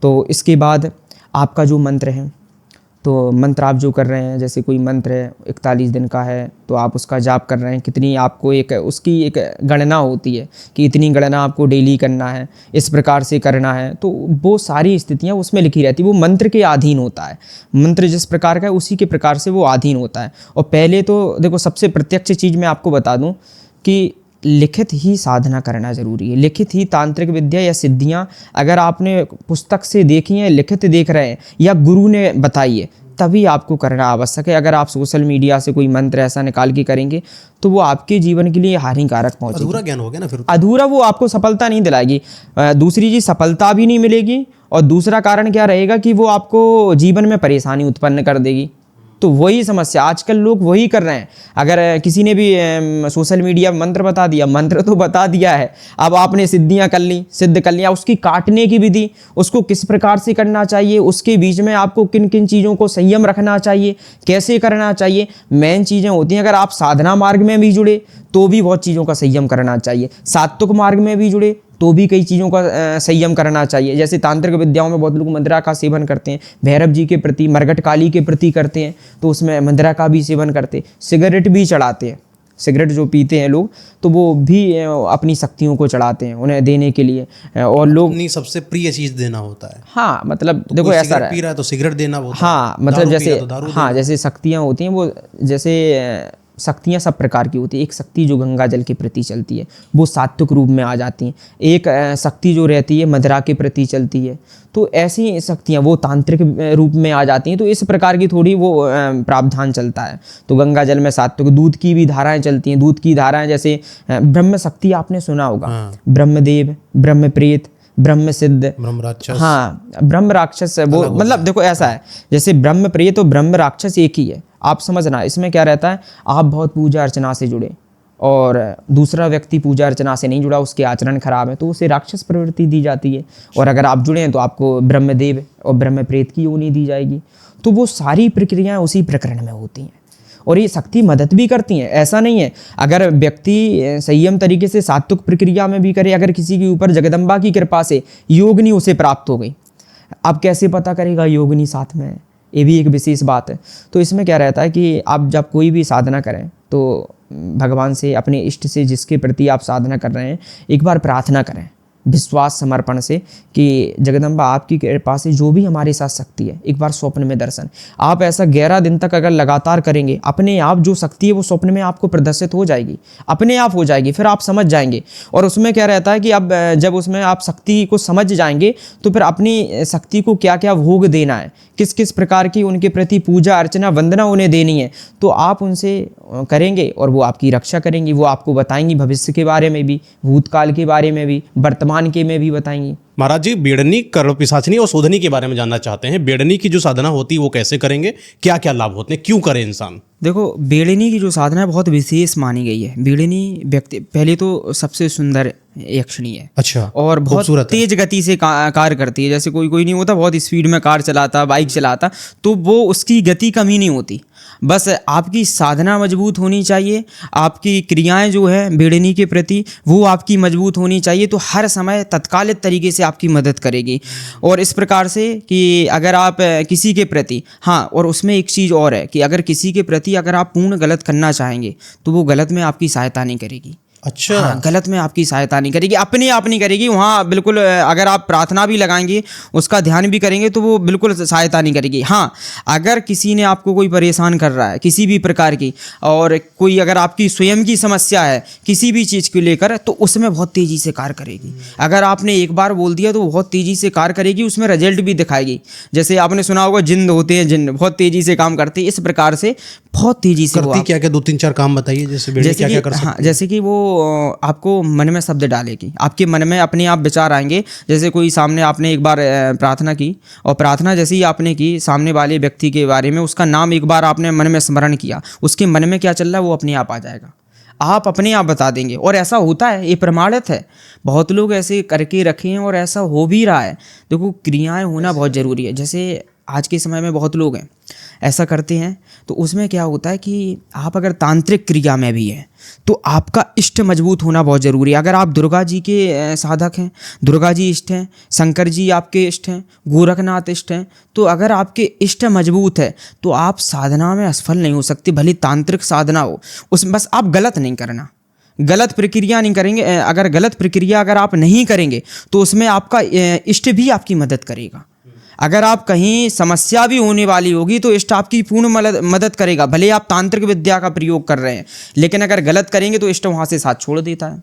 तो इसके बाद आपका जो मंत्र है, तो मंत्र आप जो कर रहे हैं, जैसे कोई मंत्र है 41 दिन का है तो आप उसका जाप कर रहे हैं, कितनी आपको एक उसकी एक गणना होती है कि इतनी गणना आपको डेली करना है, इस प्रकार से करना है, तो वो सारी स्थितियाँ उसमें लिखी रहती है। वो मंत्र के अधीन होता है, मंत्र जिस प्रकार का है उसी के प्रकार से वो अधीन होता है। और पहले तो देखो, सबसे प्रत्यक्ष चीज़ मैं आपको बता दूँ कि लिखित ही साधना करना जरूरी है। लिखित ही तांत्रिक विद्या या सिद्धियाँ अगर आपने पुस्तक से देखी हैं, लिखित देख रहे हैं या गुरु ने बताई है, तभी आपको करना आवश्यक है। अगर आप सोशल मीडिया से कोई मंत्र ऐसा निकाल के करेंगे तो वो आपके जीवन के लिए हानिकारक पहुंचेगी। अधूरा ज्ञान हो गया ना फिर। अधूरा, वो आपको सफलता नहीं दिलाएगी। दूसरी चीज़, सफलता भी नहीं मिलेगी, और दूसरा कारण क्या रहेगा कि वो आपको जीवन में परेशानी उत्पन्न कर देगी। तो वही समस्या, आजकल लोग वही कर रहे हैं। अगर किसी ने भी सोशल मीडिया मंत्र बता दिया, मंत्र तो बता दिया है, अब आपने सिद्धियां कर ली, सिद्ध कर लिया, उसकी काटने की विधि, उसको किस प्रकार से करना चाहिए, उसके बीच में आपको किन किन चीज़ों को संयम रखना चाहिए, कैसे करना चाहिए, मेन चीज़ें होती हैं। अगर आप साधना मार्ग में भी जुड़े तो भी बहुत चीज़ों का संयम करना चाहिए, सात्विक मार्ग में भी जुड़े तो भी कई चीज़ों का संयम करना चाहिए। जैसे तांत्रिक विद्याओं में बहुत लोग मदिरा का सेवन करते हैं, भैरव जी के प्रति, मरघट काली के प्रति करते हैं, तो उसमें मदिरा का भी सेवन करते, सिगरेट भी चढ़ाते हैं। सिगरेट जो पीते हैं लोग, तो वो भी अपनी शक्तियों को चढ़ाते हैं उन्हें देने के लिए। और लोग अपनी सबसे प्रिय चीज़ देना होता है। हाँ, मतलब तो देखो ऐसा पी रहा है तो सिगरेट देना होता है। हाँ, मतलब जैसे, हाँ, जैसे शक्तियाँ होती हैं, वो जैसे शक्तियाँ सब प्रकार की होती है। एक शक्ति जो गंगा जल के प्रति चलती है वो सात्विक रूप में आ जाती हैं, एक शक्ति जो रहती है मदिरा के प्रति चलती है, तो ऐसी शक्तियाँ वो तांत्रिक रूप में आ जाती हैं। तो इस प्रकार की थोड़ी वो प्रावधान चलता है। तो गंगा जल में सात्विक, दूध की भी धाराएं चलती हैं। दूध की धाराएं जैसे ब्रह्म शक्ति आपने सुना होगा, ब्रह्मदेव, ब्रह्मप्रेत, ब्रह्म सिद्ध, ब्रह्म राक्षस। हाँ, ब्रह्म राक्षस, वो मतलब देखो ऐसा है, जैसे ब्रह्म प्रेत और ब्रह्म राक्षस एक ही है। आप समझना, इसमें क्या रहता है, आप बहुत पूजा अर्चना से जुड़े और दूसरा व्यक्ति पूजा अर्चना से नहीं जुड़ा, उसके आचरण खराब है, तो उसे राक्षस प्रवृत्ति दी जाती है। और अगर आप जुड़े हैं तो आपको ब्रह्मदेव और ब्रह्म प्रेत की योनि दी जाएगी। तो वो सारी प्रक्रियाएं उसी प्रकरण में होती हैं और ये शक्ति मदद भी करती हैं। ऐसा नहीं है, अगर व्यक्ति संयम तरीके से सात्विक प्रक्रिया में भी करे, अगर किसी के ऊपर जगदम्बा की कृपा से योगिनी उसे प्राप्त हो गई, अब कैसे पता करेगा योगिनी साथ में है, ये भी एक विशेष बात है। तो इसमें क्या रहता है कि आप जब कोई भी साधना करें तो भगवान से, अपने इष्ट से जिसके प्रति आप साधना कर रहे हैं, एक बार प्रार्थना करें विश्वास समर्पण से कि जगदम्बा आपकी कृपा से जो भी हमारे साथ शक्ति है, एक बार स्वप्न में दर्शन। आप ऐसा 11 दिन तक अगर लगातार करेंगे, अपने आप जो शक्ति है वो स्वप्न में आपको प्रदर्शित हो जाएगी, अपने आप हो जाएगी, फिर आप समझ जाएंगे। और उसमें क्या रहता है कि अब जब उसमें आप शक्ति को समझ जाएंगे तो फिर अपनी शक्ति को क्या क्या भोग देना है, किस किस प्रकार की उनके प्रति पूजा अर्चना वंदना उन्हें देनी है, तो आप उनसे करेंगे और वो आपकी रक्षा करेंगी। वो आपको बताएंगी भविष्य के बारे में भी, भूतकाल के बारे में भी, वर्तमान के में भी बताएंगी। महाराज जी, बेड़नी, कर्णपिशाचिनी और शोधनी के बारे में जानना चाहते हैं। बेड़नी की जो साधना होती है वो कैसे करेंगे, क्या क्या लाभ होते हैं, क्यों करे इंसान? देखो, बेड़नी की जो साधना है बहुत विशेष मानी गई है। बेड़नी व्यक्ति पहले तो सबसे सुंदर यक्षिणी है। अच्छा। और बहुत तेज गति से कार करती है। जैसे कोई नहीं होता बहुत स्पीड में कार चलाता, बाइक चलाता, तो वो उसकी गति कमी नहीं होती। बस आपकी साधना मजबूत होनी चाहिए, आपकी क्रियाएं जो है बेड़नी के प्रति वो आपकी मजबूत होनी चाहिए, तो हर समय तत्कालिक तरीके से आपकी मदद करेगी। और इस प्रकार से कि अगर आप किसी के प्रति, हाँ, और उसमें एक चीज़ और है कि अगर किसी के प्रति अगर आप पूर्ण गलत करना चाहेंगे तो वो गलत में आपकी सहायता नहीं करेगी। अच्छा। हाँ, गलत में आपकी सहायता नहीं करेगी, अपने आप नहीं करेगी। वहाँ बिल्कुल अगर आप प्रार्थना भी लगाएंगे, उसका ध्यान भी करेंगे, तो वो बिल्कुल सहायता नहीं करेगी। हाँ, अगर किसी ने आपको कोई परेशान कर रहा है किसी भी प्रकार की, और कोई अगर आपकी स्वयं की समस्या है किसी भी चीज़ को लेकर, तो उसमें बहुत तेज़ी से कार्य करेगी। अगर आपने एक बार बोल दिया तो बहुत तेज़ी से कार्य करेगी, उसमें रिजल्ट भी दिखाएगी। जैसे आपने सुना होगा जिन्न होते हैं, जिन्न बहुत तेज़ी से काम करते हैं। इस प्रकार से बहुत तेज़ी से करती क्या क्या 2-3-4 काम बताइए, जैसे क्या क्या कर सकती है? हाँ, जैसे कि वो आपको मन में शब्द डालेगी, आपके मन में अपने आप विचार आएंगे। जैसे कोई सामने आपने एक बार प्रार्थना की, और प्रार्थना जैसे ही आपने की, सामने वाले व्यक्ति के बारे में उसका नाम एक बार आपने मन में स्मरण किया, उसके मन में क्या चल रहा है वो अपने आप आ जाएगा, आप अपने आप बता देंगे। और ऐसा होता है, ये प्रमाणित है, बहुत लोग ऐसे करके रखे हैं और ऐसा हो भी रहा है। देखो, क्रियाएं होना बहुत ज़रूरी है। जैसे आज के समय में बहुत लोग हैं ऐसा करते हैं, तो उसमें क्या होता है कि आप अगर तांत्रिक क्रिया में भी हैं तो आपका इष्ट मजबूत होना बहुत ज़रूरी है। अगर आप दुर्गा जी के साधक हैं, दुर्गा जी इष्ट हैं, शंकर जी आपके इष्ट हैं, गोरखनाथ इष्ट हैं, तो अगर आपके इष्ट मजबूत है तो आप साधना में असफल नहीं हो सकते, भले तांत्रिक साधना हो। उसमें बस आप गलत नहीं करना, गलत प्रक्रिया नहीं करेंगे। अगर गलत प्रक्रिया अगर आप नहीं करेंगे तो उसमें आपका इष्ट भी आपकी मदद करेगा। अगर आप कहीं समस्या भी होने वाली होगी तो इष्ट आपकी पूर्ण मदद करेगा, भले आप तांत्रिक विद्या का प्रयोग कर रहे हैं, लेकिन अगर गलत करेंगे तो इष्ट वहाँ से साथ छोड़ देता है,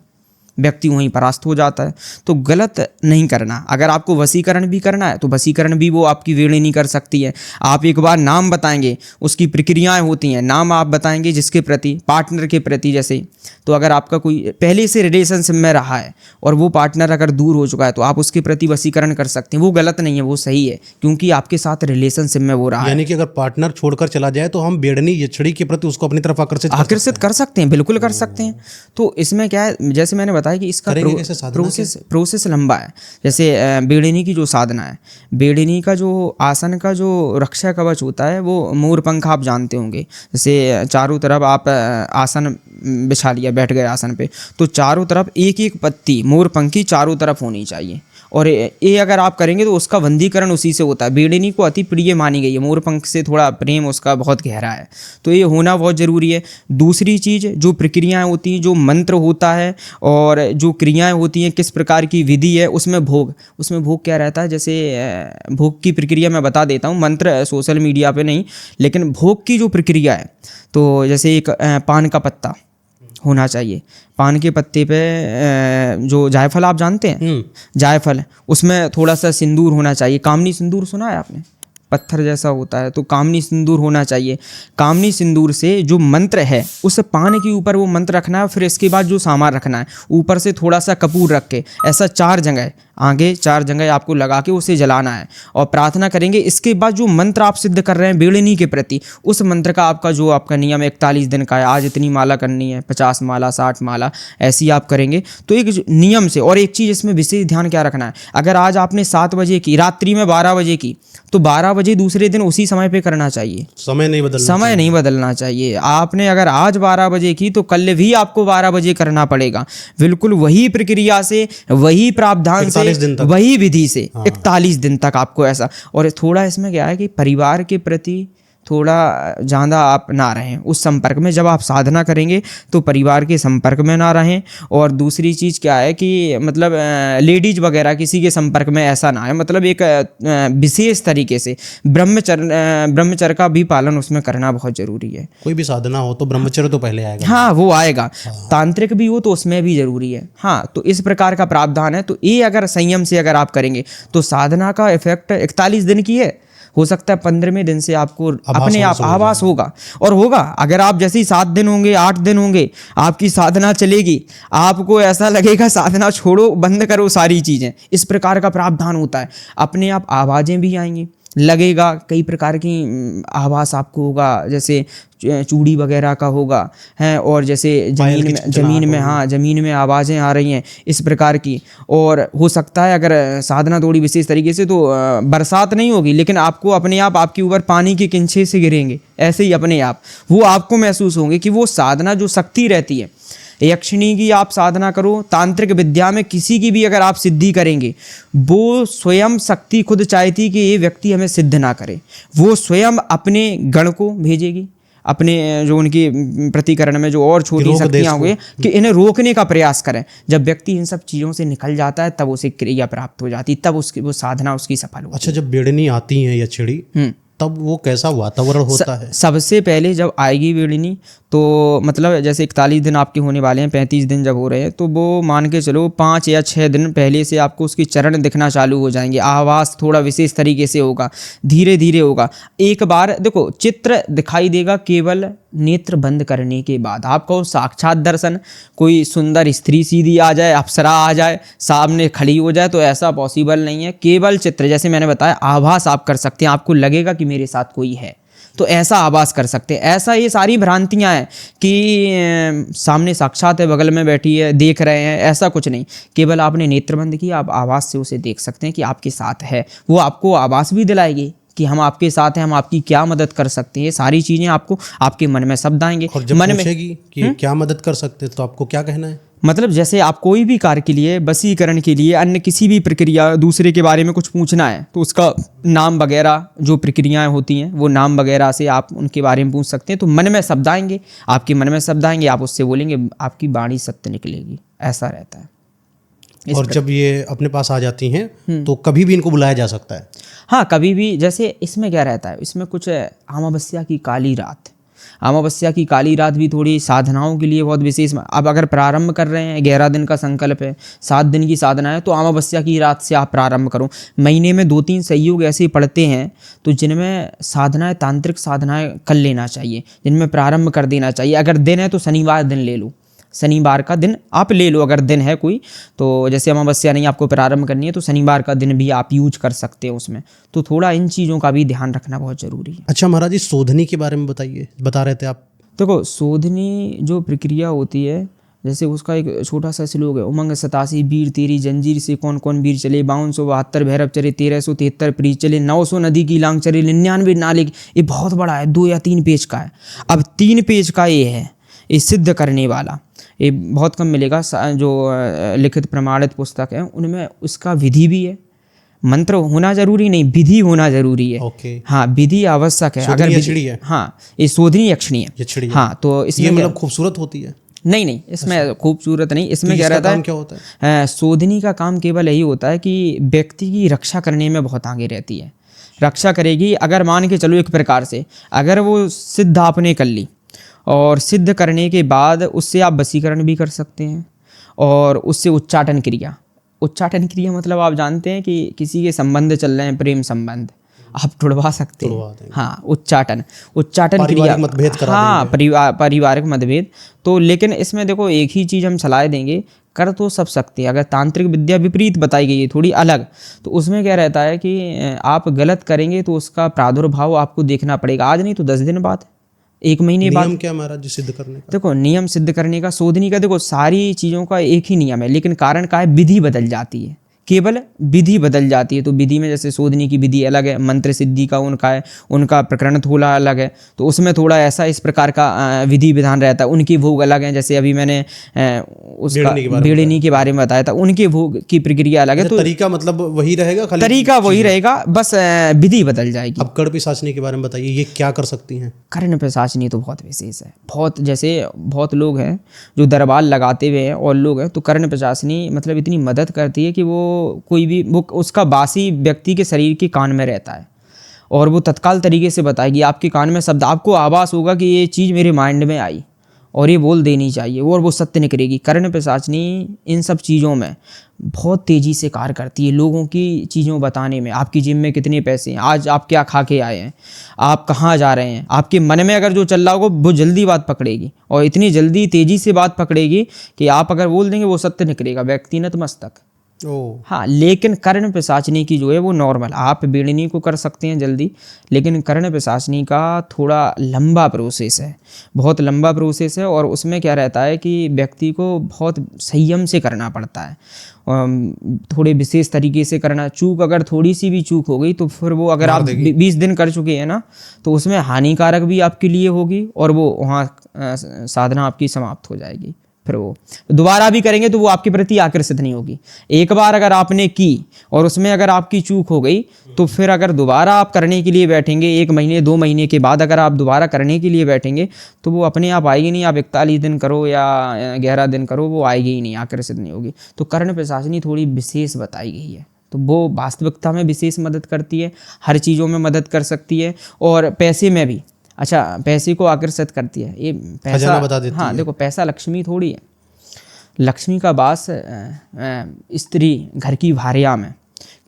व्यक्ति वहीं परास्त हो जाता है। तो गलत नहीं करना। अगर आपको वशीकरण भी करना है तो वशीकरण भी वो आपकी बेड़नी कर सकती है। आप एक बार नाम बताएंगे, उसकी प्रक्रियाएं होती हैं, नाम आप बताएंगे जिसके प्रति, पार्टनर के प्रति। जैसे तो अगर आपका कोई पहले से रिलेशनशिप में रहा है और वो पार्टनर अगर दूर हो चुका है तो आप उसके प्रति वशीकरण कर सकते हैं। वो गलत नहीं है, वो सही है, क्योंकि आपके साथ रिलेशनशिप में वो रहा है। यानी कि अगर पार्टनर छोड़कर चला जाए तो हम बेड़नी यक्षिणी के प्रति उसको अपनी तरफ आकर्षित कर सकते हैं, बिल्कुल कर सकते हैं। तो इसमें क्या है, जैसे मैंने बताया कि इसका प्रोसेस लंबा है। जैसे बेड़नी की जो साधना है, बेड़नी का जो आसन का जो रक्षा कवच होता है वो मोर पंख आप जानते होंगे। जैसे चारों तरफ आप आसन बिछा लिया, बैठ गए आसन पे, तो चारों तरफ एक एक पत्ती मोर पंख की चारों तरफ होनी चाहिए। और ये अगर आप करेंगे तो उसका बंदीकरण उसी से होता है। बेड़नी को अति प्रिय मानी गई है, मोर पंख से थोड़ा प्रेम उसका बहुत गहरा है, तो ये होना बहुत ज़रूरी है। दूसरी चीज़, जो प्रक्रियाएं होती हैं, जो मंत्र होता है और जो क्रियाएं होती हैं, किस प्रकार की विधि है, उसमें भोग क्या रहता है। जैसे भोग की प्रक्रिया मैं बता देता हूँ, मंत्र सोशल मीडिया पे नहीं, लेकिन भोग की जो प्रक्रिया है, तो जैसे एक पान का पत्ता होना चाहिए। पान के पत्ते पे जो जायफल आप जानते हैं, जायफल, उसमें थोड़ा सा सिंदूर होना चाहिए। कामनी सिंदूर सुना है आपने, पत्थर जैसा होता है, तो कामनी सिंदूर होना चाहिए। कामनी सिंदूर से जो मंत्र है उस पान के ऊपर वो मंत्र रखना है। फिर इसके बाद जो सामान रखना है, ऊपर से थोड़ा सा कपूर रख के ऐसा 4 जगह, आगे 4 जगह आपको लगा के उसे जलाना है और प्रार्थना करेंगे। इसके बाद जो मंत्र आप सिद्ध कर रहे हैं बेड़नी के प्रति, उस मंत्र का जो आपका नियम 41 दिन का है, आज इतनी माला करनी है, 50 माला 60 माला ऐसी आप करेंगे। तो एक नियम से, और एक चीज़ इसमें विशेष ध्यान क्या रखना है, अगर आज आपने 7 बजे की, रात्रि में 12 बजे की, तो 12 बजे दूसरे दिन उसी समय पे करना चाहिए, समय नहीं बदलना चाहिए। आपने अगर आज 12 बजे की तो कल भी आपको 12 बजे करना पड़ेगा, बिल्कुल वही प्रक्रिया से, वही प्रावधान से, वही विधि से। 41 दिन तक आपको ऐसा। और थोड़ा इसमें क्या है कि परिवार के प्रति थोड़ा ज़्यादा आप ना रहें उस संपर्क में। जब आप साधना करेंगे तो परिवार के संपर्क में ना रहें। और दूसरी चीज़ क्या है कि मतलब लेडीज वगैरह किसी के संपर्क में ऐसा ना है, मतलब एक विशेष तरीके से ब्रह्मचर्य का भी पालन उसमें करना बहुत ज़रूरी है। कोई भी साधना हो तो ब्रह्मचर्य तो पहले आएगा। हाँ, वो आएगा। तांत्रिक भी हो तो उसमें भी ज़रूरी है। हाँ, तो इस प्रकार का प्रावधान है। तो ये अगर संयम से अगर आप करेंगे तो साधना का इफेक्ट 41 दिन की है, हो सकता है 15वें दिन से आपको अपने आप आभास होगा। और होगा, अगर आप जैसे ही 7 दिन होंगे, 8 दिन होंगे, आपकी साधना चलेगी, आपको ऐसा लगेगा साधना छोड़ो, बंद करो सारी चीज़ें। इस प्रकार का प्रावधान होता है। अपने आप आवाज़ें भी आएंगी, लगेगा कई प्रकार की आभास आपको होगा, जैसे चूड़ी वगैरह का होगा है, और जैसे ज़मीन में आवाज़ें आ रही हैं इस प्रकार की। और हो सकता है अगर साधना थोड़ी विशेष तरीके से, तो बरसात नहीं होगी, लेकिन आपको अपने आप आपके ऊपर पानी के किंचे से गिरेंगे, ऐसे ही अपने आप वो आपको महसूस होंगे कि वो साधना जो शक्ति रहती है, यक्षिणी की आप साधना करो, तांत्रिक विद्या में किसी की भी अगर आप सिद्धि करेंगे, वो स्वयं शक्ति खुद चाहती कि ये व्यक्ति हमें सिद्ध ना करे, वो स्वयं अपने गण को भेजेगी, अपने जो उनकी प्रतिकरण में जो और छोटी शक्तियाँ होंगी कि इन्हें रोकने का प्रयास करें। जब व्यक्ति इन सब चीज़ों से निकल जाता है तब उसे क्रिया प्राप्त हो जाती, तब उसकी वो साधना उसकी सफल होती है। अच्छा, जब बेड़नी आती है या चिड़ी, तब वो कैसा वातावरण होता है? सबसे पहले जब आएगी बेड़नी, तो मतलब जैसे 41 दिन आपके होने वाले हैं, 35 दिन जब हो रहे हैं, तो वो मान के चलो 5 या 6 दिन पहले से आपको उसकी चरण दिखना चालू हो जाएंगे। आवास थोड़ा विशेष तरीके से होगा, धीरे धीरे होगा। एक बार देखो चित्र दिखाई देगा केवल नेत्र बंद करने के बाद। आपको साक्षात दर्शन, कोई सुंदर स्त्री सीधी आ जाए, अप्सरा आ जाए, सामने खड़ी हो जाए, तो ऐसा पॉसिबल नहीं है। केवल चित्र, जैसे मैंने बताया, आभास आप कर सकते हैं, आपको लगेगा कि मेरे साथ कोई है, तो ऐसा आभास कर सकते हैं। ऐसा ये सारी भ्रांतियां हैं कि सामने साक्षात है, बगल में बैठी है, देख रहे हैं, ऐसा कुछ नहीं। केवल आपने नेत्र बंद किया, आप आभास से उसे देख सकते हैं कि आपके साथ है। वो आपको आभास भी दिलाएगी कि हम आपके साथ हैं, हम आपकी क्या मदद कर सकते हैं। ये सारी चीज़ें आपको आपके मन में शब्द आएंगे। और जब मन पूछेगी कि क्या मदद कर सकते हैं, तो आपको क्या कहना है? मतलब जैसे आप कोई भी कार्य के लिए, वशीकरण के लिए, अन्य किसी भी प्रक्रिया, दूसरे के बारे में कुछ पूछना है, तो उसका नाम वगैरह, जो प्रक्रियाएं होती हैं, वो नाम वगैरह से आप उनके बारे में पूछ सकते हैं। तो मन में शब्द आएंगे, आपके मन में शब्द आएंगे, आप उससे बोलेंगे, आपकी वाणी सत्य निकलेगी, ऐसा रहता है। और जब ये अपने पास आ जाती हैं, तो कभी भी इनको बुलाया जा सकता है? हाँ, कभी भी। जैसे इसमें क्या रहता है, इसमें कुछ अमावस्या की काली रात, अमावस्या की काली रात भी थोड़ी साधनाओं के लिए बहुत विशेष। अब अगर प्रारंभ कर रहे हैं, 11 दिन का संकल्प है, 7 दिन की साधना है, तो अमावस्या की रात से आप प्रारंभ करो। महीने में 2-3 संयोग ऐसे पड़ते हैं तो जिनमें साधनाएं, तांत्रिक साधनाएं कर लेना चाहिए, जिनमें प्रारंभ कर देना चाहिए। अगर दिन है तो शनिवार दिन ले लो, शनिवार का दिन आप ले लो। अगर दिन है कोई, तो जैसे अमावस्या नहीं आपको प्रारंभ करनी है, तो शनिवार का दिन भी आप यूज कर सकते हैं उसमें। तो थोड़ा इन चीज़ों का भी ध्यान रखना बहुत ज़रूरी है। अच्छा महाराज जी, शोधनी के बारे में बताइए, बता रहे थे आप। देखो, शोधनी जो प्रक्रिया होती है, जैसे उसका एक छोटा सा श्लोक है, उमंग 87 वीर तेरी जंजीर से कौन कौन वीर चले, 5272 भैरव चले, 1373 प्रीत चले, 900 नदी की लांग चले, 99 नाले। ये बहुत बड़ा है, 2 या 3 पेज का है। अब 3 पेज का ये है, ये सिद्ध करने वाला, ये बहुत कम मिलेगा। जो लिखित प्रमाणित पुस्तक है उनमें उसका विधि भी है। मंत्र होना जरूरी नहीं, विधि होना जरूरी है। हाँ, विधि आवश्यक है। अगर यक्षिणी है, हाँ, ये शोधनी यक्षिणी है। हाँ, तो इसमें मतलब खूबसूरत होती है? नहीं, इसमें खूबसूरत नहीं। इसमें क्या रहता है, क्या होता है? शोधनी का काम केवल यही होता है कि व्यक्ति की रक्षा करने में बहुत आगे रहती है। रक्षा करेगी, अगर मान के चलो एक प्रकार से, अगर वो सिद्ध आपने कर ली, और सिद्ध करने के बाद उससे आप वशीकरण भी कर सकते हैं, और उससे उच्चाटन क्रिया, उच्चाटन क्रिया मतलब आप जानते हैं कि किसी के संबंध चल रहे हैं, प्रेम संबंध, आप टुड़वा सकते हैं। हाँ, उच्चाटन क्रिया, हाँ, पारिवारिक मतभेद। तो लेकिन इसमें देखो, एक ही चीज़ हम सलाह देंगे, कर तो सब सकते हैं। अगर तांत्रिक विद्या विपरीत बताई गई है, थोड़ी अलग, तो उसमें क्या रहता है कि आप गलत करेंगे तो उसका प्रादुर्भाव आपको देखना पड़ेगा, आज नहीं तो 10 दिन बाद, 1 महीने बाद। नियम क्या महाराज जी सिद्ध करने का? देखो, नियम सिद्ध करने का, शोधनी का, देखो सारी चीज़ों का एक ही नियम है, लेकिन कारण का है विधि बदल जाती है, केवल विधि बदल जाती है। तो विधि में जैसे शोधनी की विधि अलग है, मंत्र सिद्धि का उनका है, उनका प्रकरण थोड़ा अलग है, तो उसमें थोड़ा ऐसा इस प्रकार का विधि विधान रहता है। उनकी भोग अलग है, जैसे अभी मैंने उसका बेड़नी के बारे में बताया था, उनके भोग की प्रक्रिया अलग है। तो तरीका मतलब वही रहेगा, खाली तरीका वही रहेगा, बस विधि बदल जाएगी। अब कर्ण पिशाचनी के बारे में बताइए, ये क्या कर सकती हैं? कर्ण पिशाचनी तो बहुत विशेष है। बहुत, जैसे बहुत लोग हैं जो दरबार लगाते हुए हैं और लोग हैं, तो कर्ण पिशाचनी मतलब इतनी मदद करती है कि वो कोई भी, वो उसका वासी व्यक्ति के शरीर के कान में रहता है, और वो तत्काल तरीके से बताएगी। आपके कान में शब्द, आपको आभास होगा कि ये चीज़ मेरे माइंड में आई, और ये बोल देनी चाहिए और वो सत्य निकलेगी। कर्ण पिशाचिनी इन सब चीज़ों में बहुत तेज़ी से कार्य करती है, लोगों की चीज़ों बताने में। आपकी जेब में कितने पैसे हैं, आज आप क्या खा के आए हैं, आप कहाँ जा रहे हैं, आपके मन में अगर जो चल रहा होगा वो जल्दी बात पकड़ेगी, और इतनी जल्दी तेज़ी से बात पकड़ेगी कि आप अगर बोल देंगे वो सत्य निकलेगा, व्यक्ति नतमस्तक। हाँ, लेकिन कर्ण पिशाचिनी की जो है वो नॉर्मल, आप बेड़नी को कर सकते हैं जल्दी, लेकिन कर्ण पिशाचिनी का थोड़ा लंबा प्रोसेस है, बहुत लंबा प्रोसेस है। और उसमें क्या रहता है कि व्यक्ति को बहुत संयम से करना पड़ता है, थोड़े विशेष तरीके से करना। चूक अगर थोड़ी सी भी चूक हो गई तो फिर वो अगर आप 20 दिन कर चुके हैं ना, तो उसमें हानिकारक भी आपके लिए होगी और वो वहाँ साधना आपकी समाप्त हो जाएगी। फिर वो दोबारा भी करेंगे तो वो आपके प्रति आकर्षित नहीं होगी। एक बार अगर आपने की और उसमें अगर आपकी चूक हो गई तो फिर अगर दोबारा आप करने के लिए बैठेंगे, 1 महीने 2 महीने के बाद अगर आप दोबारा करने के लिए बैठेंगे तो वो अपने आप आएगी नहीं। आप 41 दिन करो या 11 दिन करो, वो आएगी ही नहीं, आकर्षित नहीं होगी। तो कर्ण पिशाचिनी थोड़ी विशेष बताई गई है, तो वो वास्तविकता में विशेष मदद करती है, हर चीज़ों में मदद कर सकती है, और पैसे में भी। अच्छा, पैसे को आकर्षित करती है ये पैसा, बता देती है। देखो, पैसा लक्ष्मी थोड़ी है, लक्ष्मी का वास स्त्री घर की भार्या में,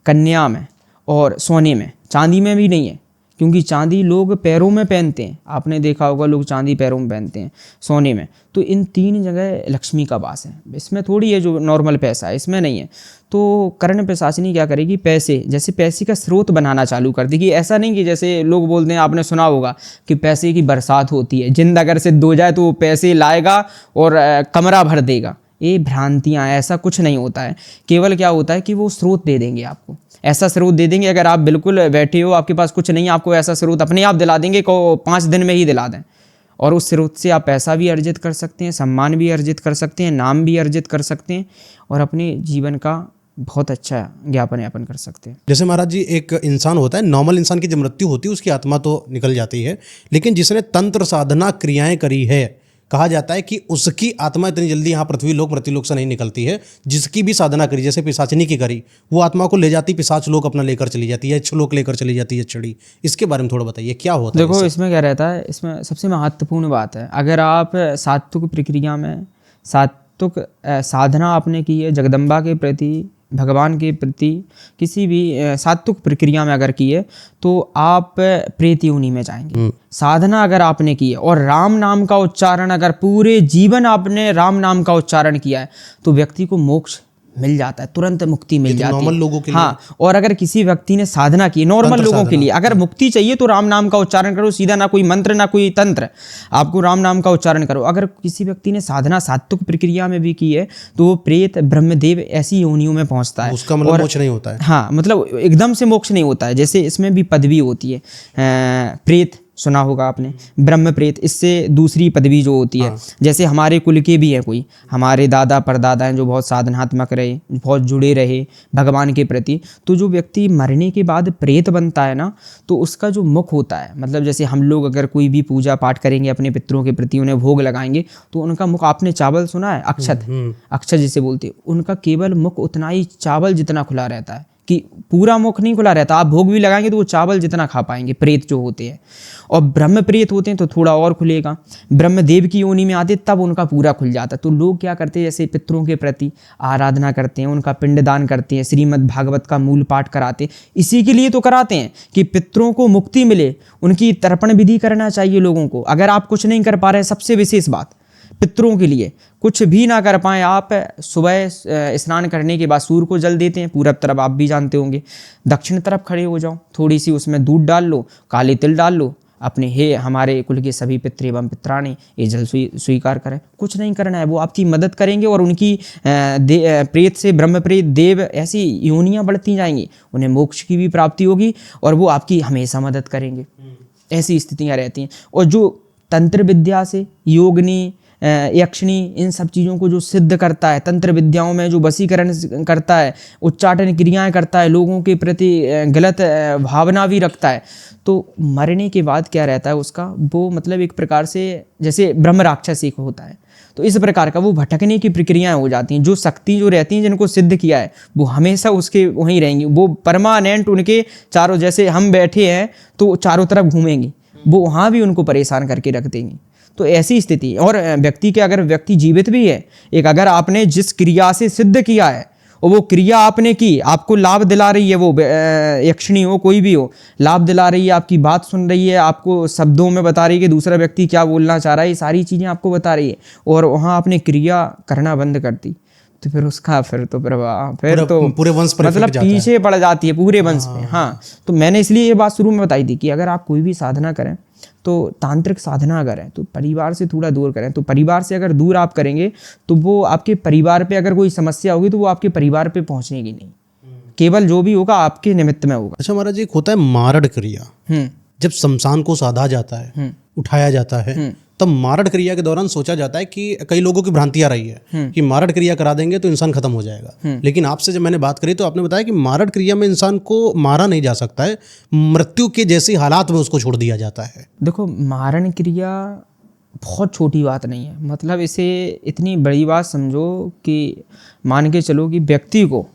कन्या में और सोने में, चांदी में भी नहीं है, क्योंकि चांदी लोग पैरों में पहनते हैं, आपने देखा होगा लोग चांदी पैरों में पहनते हैं, सोने में। तो इन 3 जगह लक्ष्मी का वास है, इसमें थोड़ी है जो नॉर्मल पैसा है, इसमें नहीं है। तो कर्ण पिशाचिनी क्या करेगी, पैसे, जैसे पैसे का स्रोत बनाना चालू कर देगी। ऐसा नहीं कि जैसे लोग बोलते हैं, आपने सुना होगा कि पैसे की बरसात होती है, जिंद अगर सिद्ध हो जाए तो वो पैसे लाएगा और कमरा भर देगा। ये भ्रांतियाँ, ऐसा कुछ नहीं होता है। केवल क्या होता है कि वो स्रोत दे देंगे आपको, ऐसा स्रोत दे देंगे। अगर आप बिल्कुल बैठे हो, आपके पास कुछ नहीं, आपको ऐसा स्रोत अपने आप दिला देंगे को 5 दिन में ही दिला दें, और उस स्रोत से आप पैसा भी अर्जित कर सकते हैं, सम्मान भी अर्जित कर सकते हैं, नाम भी अर्जित कर सकते हैं, और अपने जीवन का बहुत अच्छा ज्ञापन यापन कर सकते हैं। जैसे महाराज जी, एक इंसान होता है, नॉर्मल इंसान की जब मृत्यु होती है उसकी आत्मा तो निकल जाती है, लेकिन जिसने तंत्र साधना क्रियाएं करी है, कहा जाता है कि उसकी आत्मा इतनी जल्दी यहाँ पृथ्वी लोक मृत्युलोक से नहीं निकलती है। जिसकी भी साधना करी, जैसे पिशाचिनी की करी, वो आत्मा को ले जाती, पिशाच लोक अपना लेकर चली जाती है, लोक लेकर चली जाती है छड़ी। इसके बारे में थोड़ा बताइए, क्या होता है? देखो, इसमें क्या रहता है, इसमें सबसे महत्वपूर्ण बात है, अगर आप सात्विक प्रक्रिया में सात्विक साधना आपने की है, जगदम्बा के प्रति, भगवान के प्रति, किसी भी सात्विक प्रक्रिया में अगर की है, तो आप प्रेत योनि में जाएंगे। साधना अगर आपने की है और राम नाम का उच्चारण, अगर पूरे जीवन आपने राम नाम का उच्चारण किया है, तो व्यक्ति को मोक्ष मिल जाता है, तुरंत मुक्ति मिल जाती है नॉर्मल लोगों के लिए। हाँ, और अगर किसी व्यक्ति ने साधना की, नॉर्मल लोगों के लिए अगर मुक्ति चाहिए तो राम नाम का उच्चारण करो सीधा, ना कोई मंत्र ना कोई तंत्र, आपको राम नाम का उच्चारण करो। अगर किसी व्यक्ति ने साधना सात्विक प्रक्रिया में भी की है तो वो प्रेत, ब्रह्मदेव ऐसी योनियों में पहुंचता है, उसका मतलब मोक्ष नहीं होता है। हाँ, मतलब एकदम से मोक्ष नहीं होता है। जैसे इसमें भी पदवी होती है, प्रेत सुना होगा आपने, ब्रह्म प्रेत, इससे दूसरी पदवी जो होती है। जैसे हमारे कुल के भी हैं कोई, हमारे दादा परदादा हैं जो बहुत साधनात्मक रहे, बहुत जुड़े रहे भगवान के प्रति, तो जो व्यक्ति मरने के बाद प्रेत बनता है ना, तो उसका जो मुख होता है, मतलब जैसे हम लोग अगर कोई भी पूजा पाठ करेंगे अपने पितरों के प्रति, उन्हें भोग लगाएंगे, तो उनका मुख, आपने चावल सुना है, अक्षत, अक्षत जिसे बोलते हैं, उनका केवल मुख उतना ही चावल जितना खुला रहता है, कि पूरा मुख नहीं खुला रहता। आप भोग भी लगाएंगे तो वो चावल जितना खा पाएंगे, प्रेत जो होते हैं। और ब्रह्म प्रेत होते हैं तो थोड़ा और खुलेगा, ब्रह्मदेव की योनि में आते तब उनका पूरा खुल जाता है। तो लोग क्या करते हैं, जैसे पितरों के प्रति आराधना करते हैं, उनका पिंडदान करते हैं, श्रीमद् भागवत का मूल पाठ कराते हैं, इसी के लिए तो कराते हैं कि पितरों को मुक्ति मिले, उनकी तर्पण विधि करना चाहिए लोगों को। अगर आप कुछ नहीं कर पा रहे, सबसे विशेष बात, पितरों के लिए कुछ भी ना कर पाए, आप सुबह स्नान करने के बाद सूर्य को जल देते हैं, पूरब तरफ आप भी जानते होंगे, दक्षिण तरफ खड़े हो जाओ, थोड़ी सी उसमें दूध डाल लो, काले तिल डाल लो, अपने हे हमारे कुल के सभी पितृ एवं पित्राणी ये जल स्वीकार करें। कुछ नहीं करना है, वो आपकी मदद करेंगे और उनकी प्रेत से ब्रह्म प्रेत देव ऐसी योनियाँ बढ़ती जाएंगी, उन्हें मोक्ष की भी प्राप्ति होगी और वो आपकी हमेशा मदद करेंगे। ऐसी स्थितियाँ रहती हैं। और जो तंत्र विद्या से, योगनी, यक्षिणी, इन सब चीज़ों को जो सिद्ध करता है, तंत्र विद्याओं में जो वशीकरण करता है, उच्चाटन क्रियाएं करता है, लोगों के प्रति गलत भावना भी रखता है, तो मरने के बाद क्या रहता है उसका, वो मतलब एक प्रकार से जैसे ब्रह्म राक्षस एक होता है, तो इस प्रकार का वो भटकने की प्रक्रियाएं हो जाती हैं। जो शक्ति जो रहती हैं जिनको सिद्ध किया है वो हमेशा उसके वहीं रहेंगी, वो परमानेंट उनके चारों, जैसे हम बैठे हैं तो चारों तरफ घूमेंगी, वो वहाँ भी उनको परेशान करके रख देंगी। तो ऐसी स्थिति, और व्यक्ति के अगर व्यक्ति जीवित भी है, एक अगर आपने जिस क्रिया से सिद्ध किया है और वो क्रिया आपने की, आपको लाभ दिला रही है, वो यक्षिणी हो कोई भी हो, लाभ दिला रही है, आपकी बात सुन रही है, आपको शब्दों में बता रही है कि दूसरा व्यक्ति क्या बोलना चाह रहा है, ये सारी चीज़ें आपको बता रही है, और वहाँ आपने क्रिया करना बंद कर दी, तो फिर उसका फिर तो प्रभाव फिर तो पूरे वंश पर मतलब पीछे पड़ जाती है पूरे वंश में। हाँ, तो मैंने इसलिए ये बात शुरू में बताई थी कि अगर आप कोई भी साधना करें तो तांत्रिक साधना अगर है तो परिवार से थोड़ा दूर करें। तो परिवार से अगर दूर आप करेंगे तो वो आपके परिवार पे अगर कोई समस्या होगी तो वो आपके परिवार पे पहुंचेगी नहीं, केवल जो भी होगा आपके निमित्त में होगा। अच्छा महाराज, एक होता है मारड़ क्रिया, जब शमशान को साधा जाता है, उठाया जाता है, तब मारड़ क्रिया के दौरान सोचा जाता है कि कई लोगों की भ्रांति आ रही है कि मारड़ क्रिया करा देंगे तो इंसान खत्म हो जाएगा, लेकिन आपसे जब मैंने बात करी तो आपने बताया कि मारड़ क्रिया में इंसान को मारा नहीं जा सकता है, मृत्यु के जैसी हालात में उसको छोड़ दिया जाता है। देखो, मारण क्रिया बहुत छोटी बात नहीं है, मतलब इसे इतनी बड़ी बात समझो कि मान के चलो कि व्यक्ति को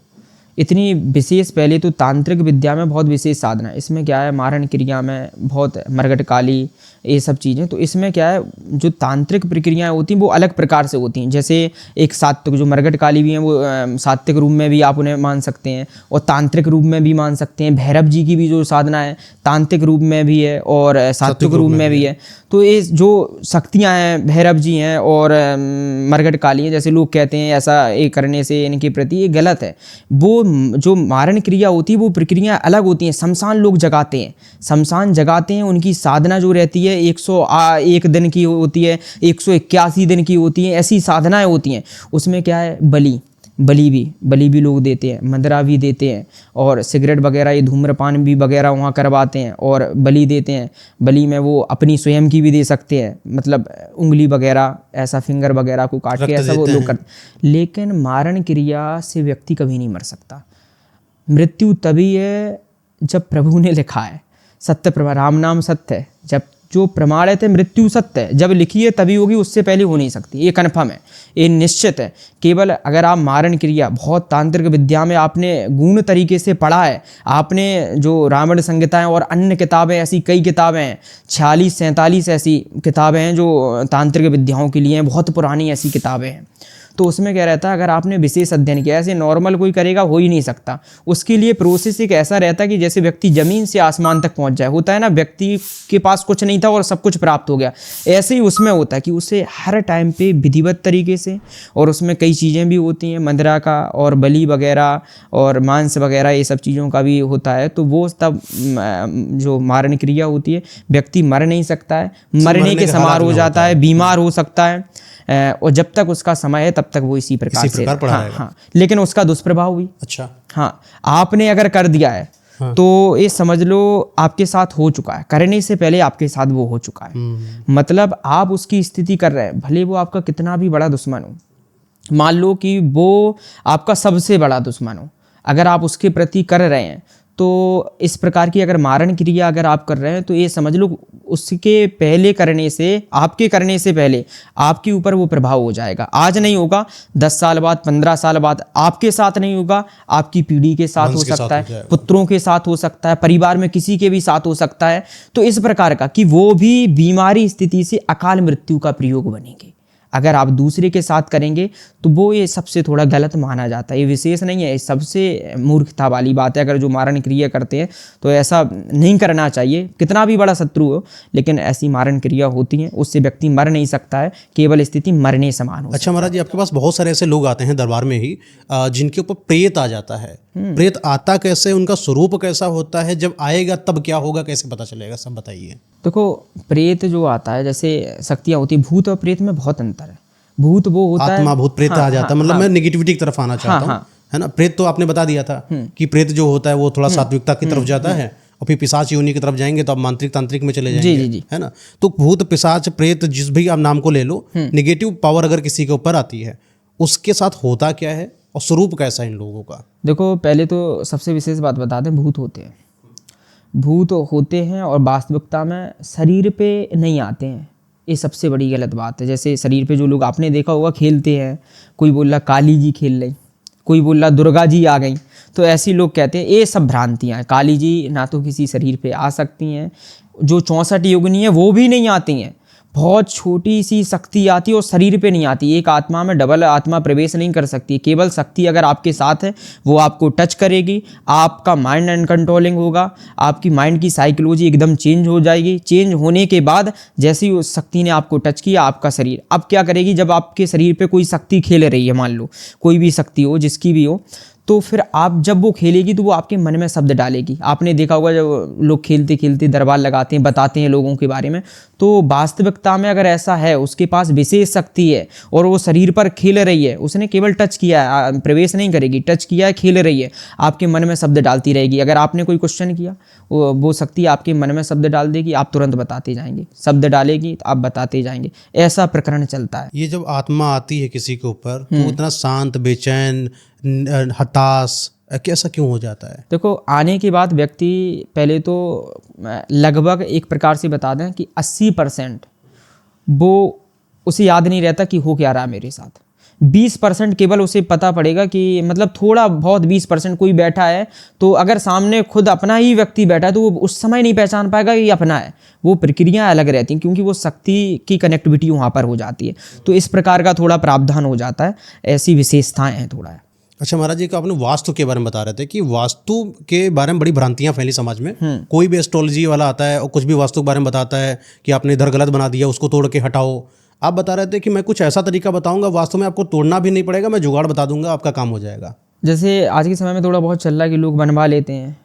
इतनी विशेष, पहले तो तांत्रिक विद्या में बहुत विशेष साधना है, इसमें क्या है मारण क्रिया में बहुत मरगट काली ये सब चीज़ें, तो इसमें क्या है जो तांत्रिक प्रक्रियाएं होती हैं वो अलग प्रकार से होती हैं। जैसे एक सात्विक जो मरगट काली भी हैं वो सात्विक रूप में भी आप उन्हें मान सकते हैं और तांत्रिक रूप में भी मान सकते हैं। भैरव जी की भी जो साधना है तांत्रिक रूप में भी है और सात्विक रूप में भी है। तो ये जो शक्तियाँ हैं भैरव जी हैं और मरगट काली हैं, जैसे लोग कहते हैं ऐसा ये करने से इनके प्रति, ये गलत है। वो जो मारण क्रिया होती है वो प्रक्रिया अलग होती हैं। शमशान लोग जगाते हैं, शमशान जगाते हैं, उनकी साधना जो रहती है 101 दिन की होती है, 181 दिन की होती है, ऐसी साधनाएं होती हैं। उसमें क्या है बलि भी लोग देते हैं, मदिरा भी देते हैं और सिगरेट वगैरह ये धूम्रपान भी वगैरह वहाँ करवाते हैं और बलि देते हैं। बलि में वो अपनी स्वयं की भी दे सकते हैं, मतलब उंगली वगैरह ऐसा फिंगर वगैरह को काट के ऐसा वो लोग करते। लेकिन मारण क्रिया से व्यक्ति कभी नहीं मर सकता। मृत्यु तभी है जब प्रभु ने लिखा है, सत्य प्रभा, राम नाम सत्य है, जब जो प्रमाणित है मृत्यु सत्य है, जब लिखी है तभी होगी, उससे पहले हो नहीं सकती, ये कन्फर्म है, ये निश्चित है। केवल अगर आप मारण क्रिया बहुत तांत्रिक विद्या में आपने गुण तरीके से पढ़ा है, आपने जो रावण संहिताएं और अन्य किताबें, ऐसी कई किताबें हैं, 46-47 ऐसी किताबें हैं जो तांत्रिक विद्याओं के लिए हैं, बहुत पुरानी ऐसी किताबें हैं। तो उसमें क्या रहता है, अगर आपने विशेष अध्ययन किया, ऐसे नॉर्मल कोई करेगा हो ही नहीं सकता। उसके लिए प्रोसेस एक ऐसा रहता है कि जैसे व्यक्ति जमीन से आसमान तक पहुंच जाए, होता है ना, व्यक्ति के पास कुछ नहीं था और सब कुछ प्राप्त हो गया, ऐसे ही उसमें होता है कि उसे हर टाइम पे विधिवत तरीके से, और उसमें कई चीज़ें भी होती हैं, मदिरा का और बलि वगैरह और मांस वगैरह ये सब चीज़ों का भी होता है। तो वो तब जो मारण क्रिया होती है, व्यक्ति मर नहीं सकता है, मरने के समार हो जाता है, बीमार हो सकता है, और जब तक उसका समय है तब तक वो इसी प्रकार से हाँ, लेकिन उसका दुष्प्रभाव भी। अच्छा, हाँ, आपने अगर कर दिया है तो ये समझ लो आपके साथ हो चुका है, करने से पहले आपके साथ वो हो चुका है। मतलब आप उसकी स्थिति कर रहे हैं, भले वो आपका कितना भी बड़ा दुश्मन हो, मान लो कि वो आपका सबसे बड़ा दुश्मन हो, अगर आप उसके प्रति कर रहे हैं तो इस प्रकार की अगर मारण क्रिया अगर आप कर रहे हैं तो ये समझ लो उसके पहले करने से, आपके करने से पहले आपके ऊपर वो प्रभाव हो जाएगा। आज नहीं होगा, 10 साल बाद, 15 साल बाद आपके साथ नहीं होगा, आपकी पीढ़ी के साथ हो सकता है, पुत्रों के साथ हो सकता है, परिवार में किसी के भी साथ हो सकता है। तो इस प्रकार का कि वो भी बीमारी स्थिति से अकाल मृत्यु का प्रयोग बनेंगे। अगर आप दूसरे के साथ करेंगे तो वो ये सबसे थोड़ा गलत माना जाता है, ये विशेष नहीं है, सबसे मूर्खता वाली बात है। अगर जो मारण क्रिया करते हैं तो ऐसा नहीं करना चाहिए, कितना भी बड़ा शत्रु हो, लेकिन ऐसी मारण क्रिया होती है, उससे व्यक्ति मर नहीं सकता है, केवल स्थिति मरने समान हो। अच्छा महाराज जी, आपके पास बहुत सारे ऐसे लोग आते हैं दरबार में ही जिनके ऊपर प्रेत आ जाता है, प्रेत आता कैसे, उनका स्वरूप कैसा होता है, जब आएगा तब क्या होगा, कैसे पता चलेगा, सब बताइए। देखो, प्रेत जो आता है, जैसे शक्तियाँ होती है, भूत और प्रेत में बहुत अंतर है। भूत वो होता है आत्मा, भूत प्रेत आ जाता है, मतलब मैं नेगेटिविटी की तरफ आना चाहता हूँ, है ना। प्रेत तो आपने बता दिया था कि प्रेत जो होता है वो थोड़ा सात्विकता की तरफ जाता है, और फिर पिशाच योनि की तरफ जाएंगे तो आप मांत्रिक तांत्रिक में चले जाएंगे, जी। है ना। तो भूत, पिशाच, प्रेत, जिस भी आप नाम को ले लो, नेगेटिव पावर अगर किसी के ऊपर आती है उसके साथ होता क्या है और स्वरूप कैसा है इन लोगों का? देखो, पहले तो सबसे विशेष बात बता दें, भूत होते हैं और वास्तविकता में शरीर पे नहीं आते हैं, ये सबसे बड़ी गलत बात है। जैसे शरीर पे जो लोग आपने देखा होगा खेलते हैं, कोई बोल रहा काली जी खेल रही, कोई बोल रहा दुर्गा जी आ गई, तो ऐसे लोग कहते हैं, ये सब भ्रांतियाँ हैं। काली जी ना तो किसी शरीर पे आ सकती हैं, जो 64 योगिनी है वो भी नहीं आती हैं, बहुत छोटी सी शक्ति आती है और शरीर पे नहीं आती। एक आत्मा में डबल आत्मा प्रवेश नहीं कर सकती। केवल शक्ति अगर आपके साथ है वो आपको टच करेगी, आपका माइंड अनकंट्रोलिंग होगा, आपकी माइंड की साइकोलॉजी एकदम चेंज हो जाएगी। चेंज होने के बाद जैसे ही उस शक्ति ने आपको टच किया, आपका शरीर अब क्या करेगी, जब आपके शरीर पे कोई शक्ति खेल रही है, मान लो कोई भी शक्ति हो, जिसकी भी हो, तो फिर आप जब वो खेलेगी तो वो आपके मन में शब्द डालेगी। आपने देखा होगा जब लोग खेलते खेलते दरबार लगाते हैं, बताते हैं लोगों के बारे में, तो वास्तविकता में अगर ऐसा है, उसके पास विशेष शक्ति है और वो शरीर पर खेल रही है, उसने केवल टच किया है, प्रवेश नहीं करेगी, टच किया है, खेल रही है, आपके मन में शब्द डालती रहेगी। अगर आपने कोई क्वेश्चन किया, वो शक्ति आपके मन में शब्द डाल देगी, आप तुरंत बताते जाएंगे, शब्द डालेगी तो आप बताते जाएंगे। ऐसा प्रकरण चलता है। ये जब आत्मा आती है किसी के ऊपर तो इतना शांत, बेचैन, हताश कैसा क्यों हो जाता है? देखो, आने के बाद व्यक्ति पहले तो लगभग एक प्रकार से बता दें कि 80% वो उसे याद नहीं रहता कि हो क्या रहा मेरे साथ। 20% केवल उसे पता पड़ेगा कि मतलब थोड़ा बहुत 20% कोई बैठा है तो अगर सामने खुद अपना ही व्यक्ति बैठा है तो वो उस समय नहीं पहचान पाएगा कि अपना है। वो प्रक्रियाएं अलग रहती हैं क्योंकि वो शक्ति की कनेक्टिविटी वहाँ पर हो जाती है। तो इस प्रकार का थोड़ा प्रावधान हो जाता है, ऐसी विशेषताएं हैं थोड़ा। अच्छा महाराज जी, आपने वास्तु के बारे में बता रहे थे कि वास्तु के बारे में बड़ी भ्रांतियां फैली समाज में। कोई भी एस्ट्रोलॉजी वाला आता है और कुछ भी वास्तु के बारे में बताता है कि आपने इधर गलत बना दिया, उसको तोड़ के हटाओ। आप बता रहे थे कि मैं कुछ ऐसा तरीका बताऊंगा, वास्तु में आपको तोड़ना भी नहीं पड़ेगा, मैं जुगाड़ बता दूंगा, आपका काम हो जाएगा। जैसे आज के समय में थोड़ा बहुत चल रहा है कि लोग बनवा लेते हैं,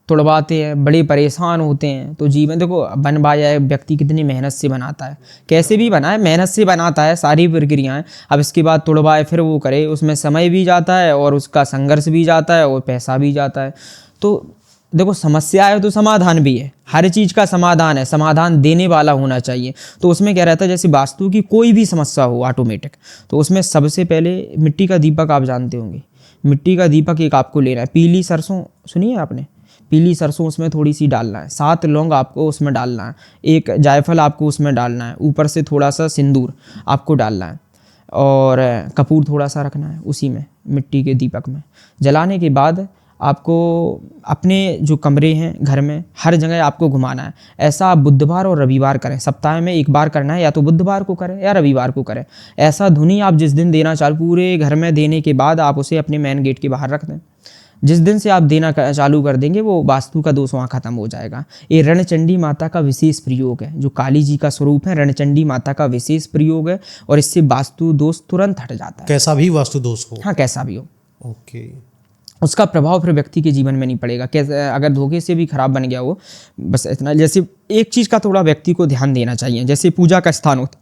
तुड़वाते हैं, बड़े परेशान होते हैं। तो जीवन देखो, बनवाया है व्यक्ति कितनी मेहनत से बनाता है, कैसे भी बनाए मेहनत से बनाता है, सारी प्रक्रियाएं। अब इसके बाद तुड़वाए फिर वो करे, उसमें समय भी जाता है और उसका संघर्ष भी जाता है और पैसा भी जाता है। तो देखो, समस्या है तो समाधान भी है, हर चीज़ का समाधान है, समाधान देने वाला होना चाहिए। तो उसमें क्या रहता है, जैसे वास्तु की कोई भी समस्या हो ऑटोमेटिक, तो उसमें सबसे पहले मिट्टी का दीपक, आप जानते होंगे, मिट्टी का दीपक एक आपको लेना है। पीली सरसों सुनिए आपने, पीली सरसों उसमें थोड़ी सी डालना है, 7 लौंग आपको उसमें डालना है, एक जायफल आपको उसमें डालना है, ऊपर से थोड़ा सा सिंदूर आपको डालना है और कपूर थोड़ा सा रखना है उसी में, मिट्टी के दीपक में। जलाने के बाद आपको अपने जो कमरे हैं घर में हर जगह आपको घुमाना है। ऐसा आप बुधवार और रविवार करें, सप्ताह में एक बार करना है, या तो बुधवार को करें या रविवार को करें। ऐसा धुनी आप जिस दिन देना चालू पूरे घर में देने के बाद आप उसे अपने मेन गेट के बाहर रख दें। जिस दिन से आप देना चालू कर देंगे वो वास्तु का दोष वहाँ खत्म हो जाएगा। ये रणचंडी माता का विशेष प्रयोग है, जो काली जी का स्वरूप है, रणचंडी माता का विशेष प्रयोग है और इससे वास्तु दोष तुरंत हट जाता है। कैसा भी वास्तु दोष हो? हाँ, कैसा भी हो। ओके। उसका प्रभाव फिर व्यक्ति के जीवन में नहीं पड़ेगा। कैसे, अगर धोखे से भी खराब बन गया हो, बस इतना। जैसे एक चीज़ का थोड़ा व्यक्ति को ध्यान देना चाहिए, जैसे पूजा का स्थान होता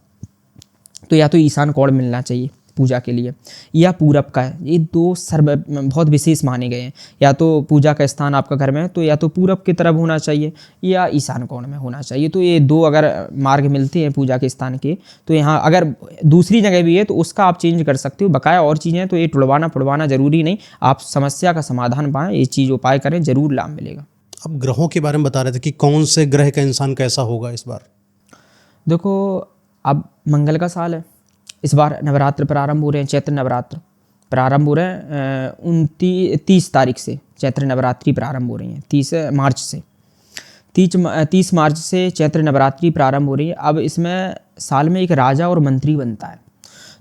तो या तो ईशान कोण मिलना चाहिए पूजा के लिए, या पूरब का है। ये दो बहुत विशेष माने गए हैं। या तो पूजा का स्थान आपका घर में है तो या तो पूरब की तरफ होना चाहिए या ईशान कोण में होना चाहिए। तो ये दो अगर मार्ग मिलते हैं पूजा के स्थान के, तो यहाँ अगर दूसरी जगह भी है तो उसका आप चेंज कर सकते हो। बकाया और चीज़ें तो ये टुड़वाना जरूरी नहीं, आप समस्या का समाधान पाएँ, ये चीज़ उपाय करें, जरूर लाभ मिलेगा। अब ग्रहों के बारे में बता रहे थे कि कौन से ग्रह का इंसान कैसा होगा इस बार? देखो, अब मंगल का साल है, इस बार नवरात्र प्रारंभ हो रहे हैं, चैत्र नवरात्र प्रारंभ हो रहे हैं 30 तारीख से चैत्र नवरात्रि प्रारंभ हो रही है। 30 मार्च से चैत्र नवरात्रि प्रारंभ हो रही है। अब इसमें साल में एक राजा और मंत्री बनता है,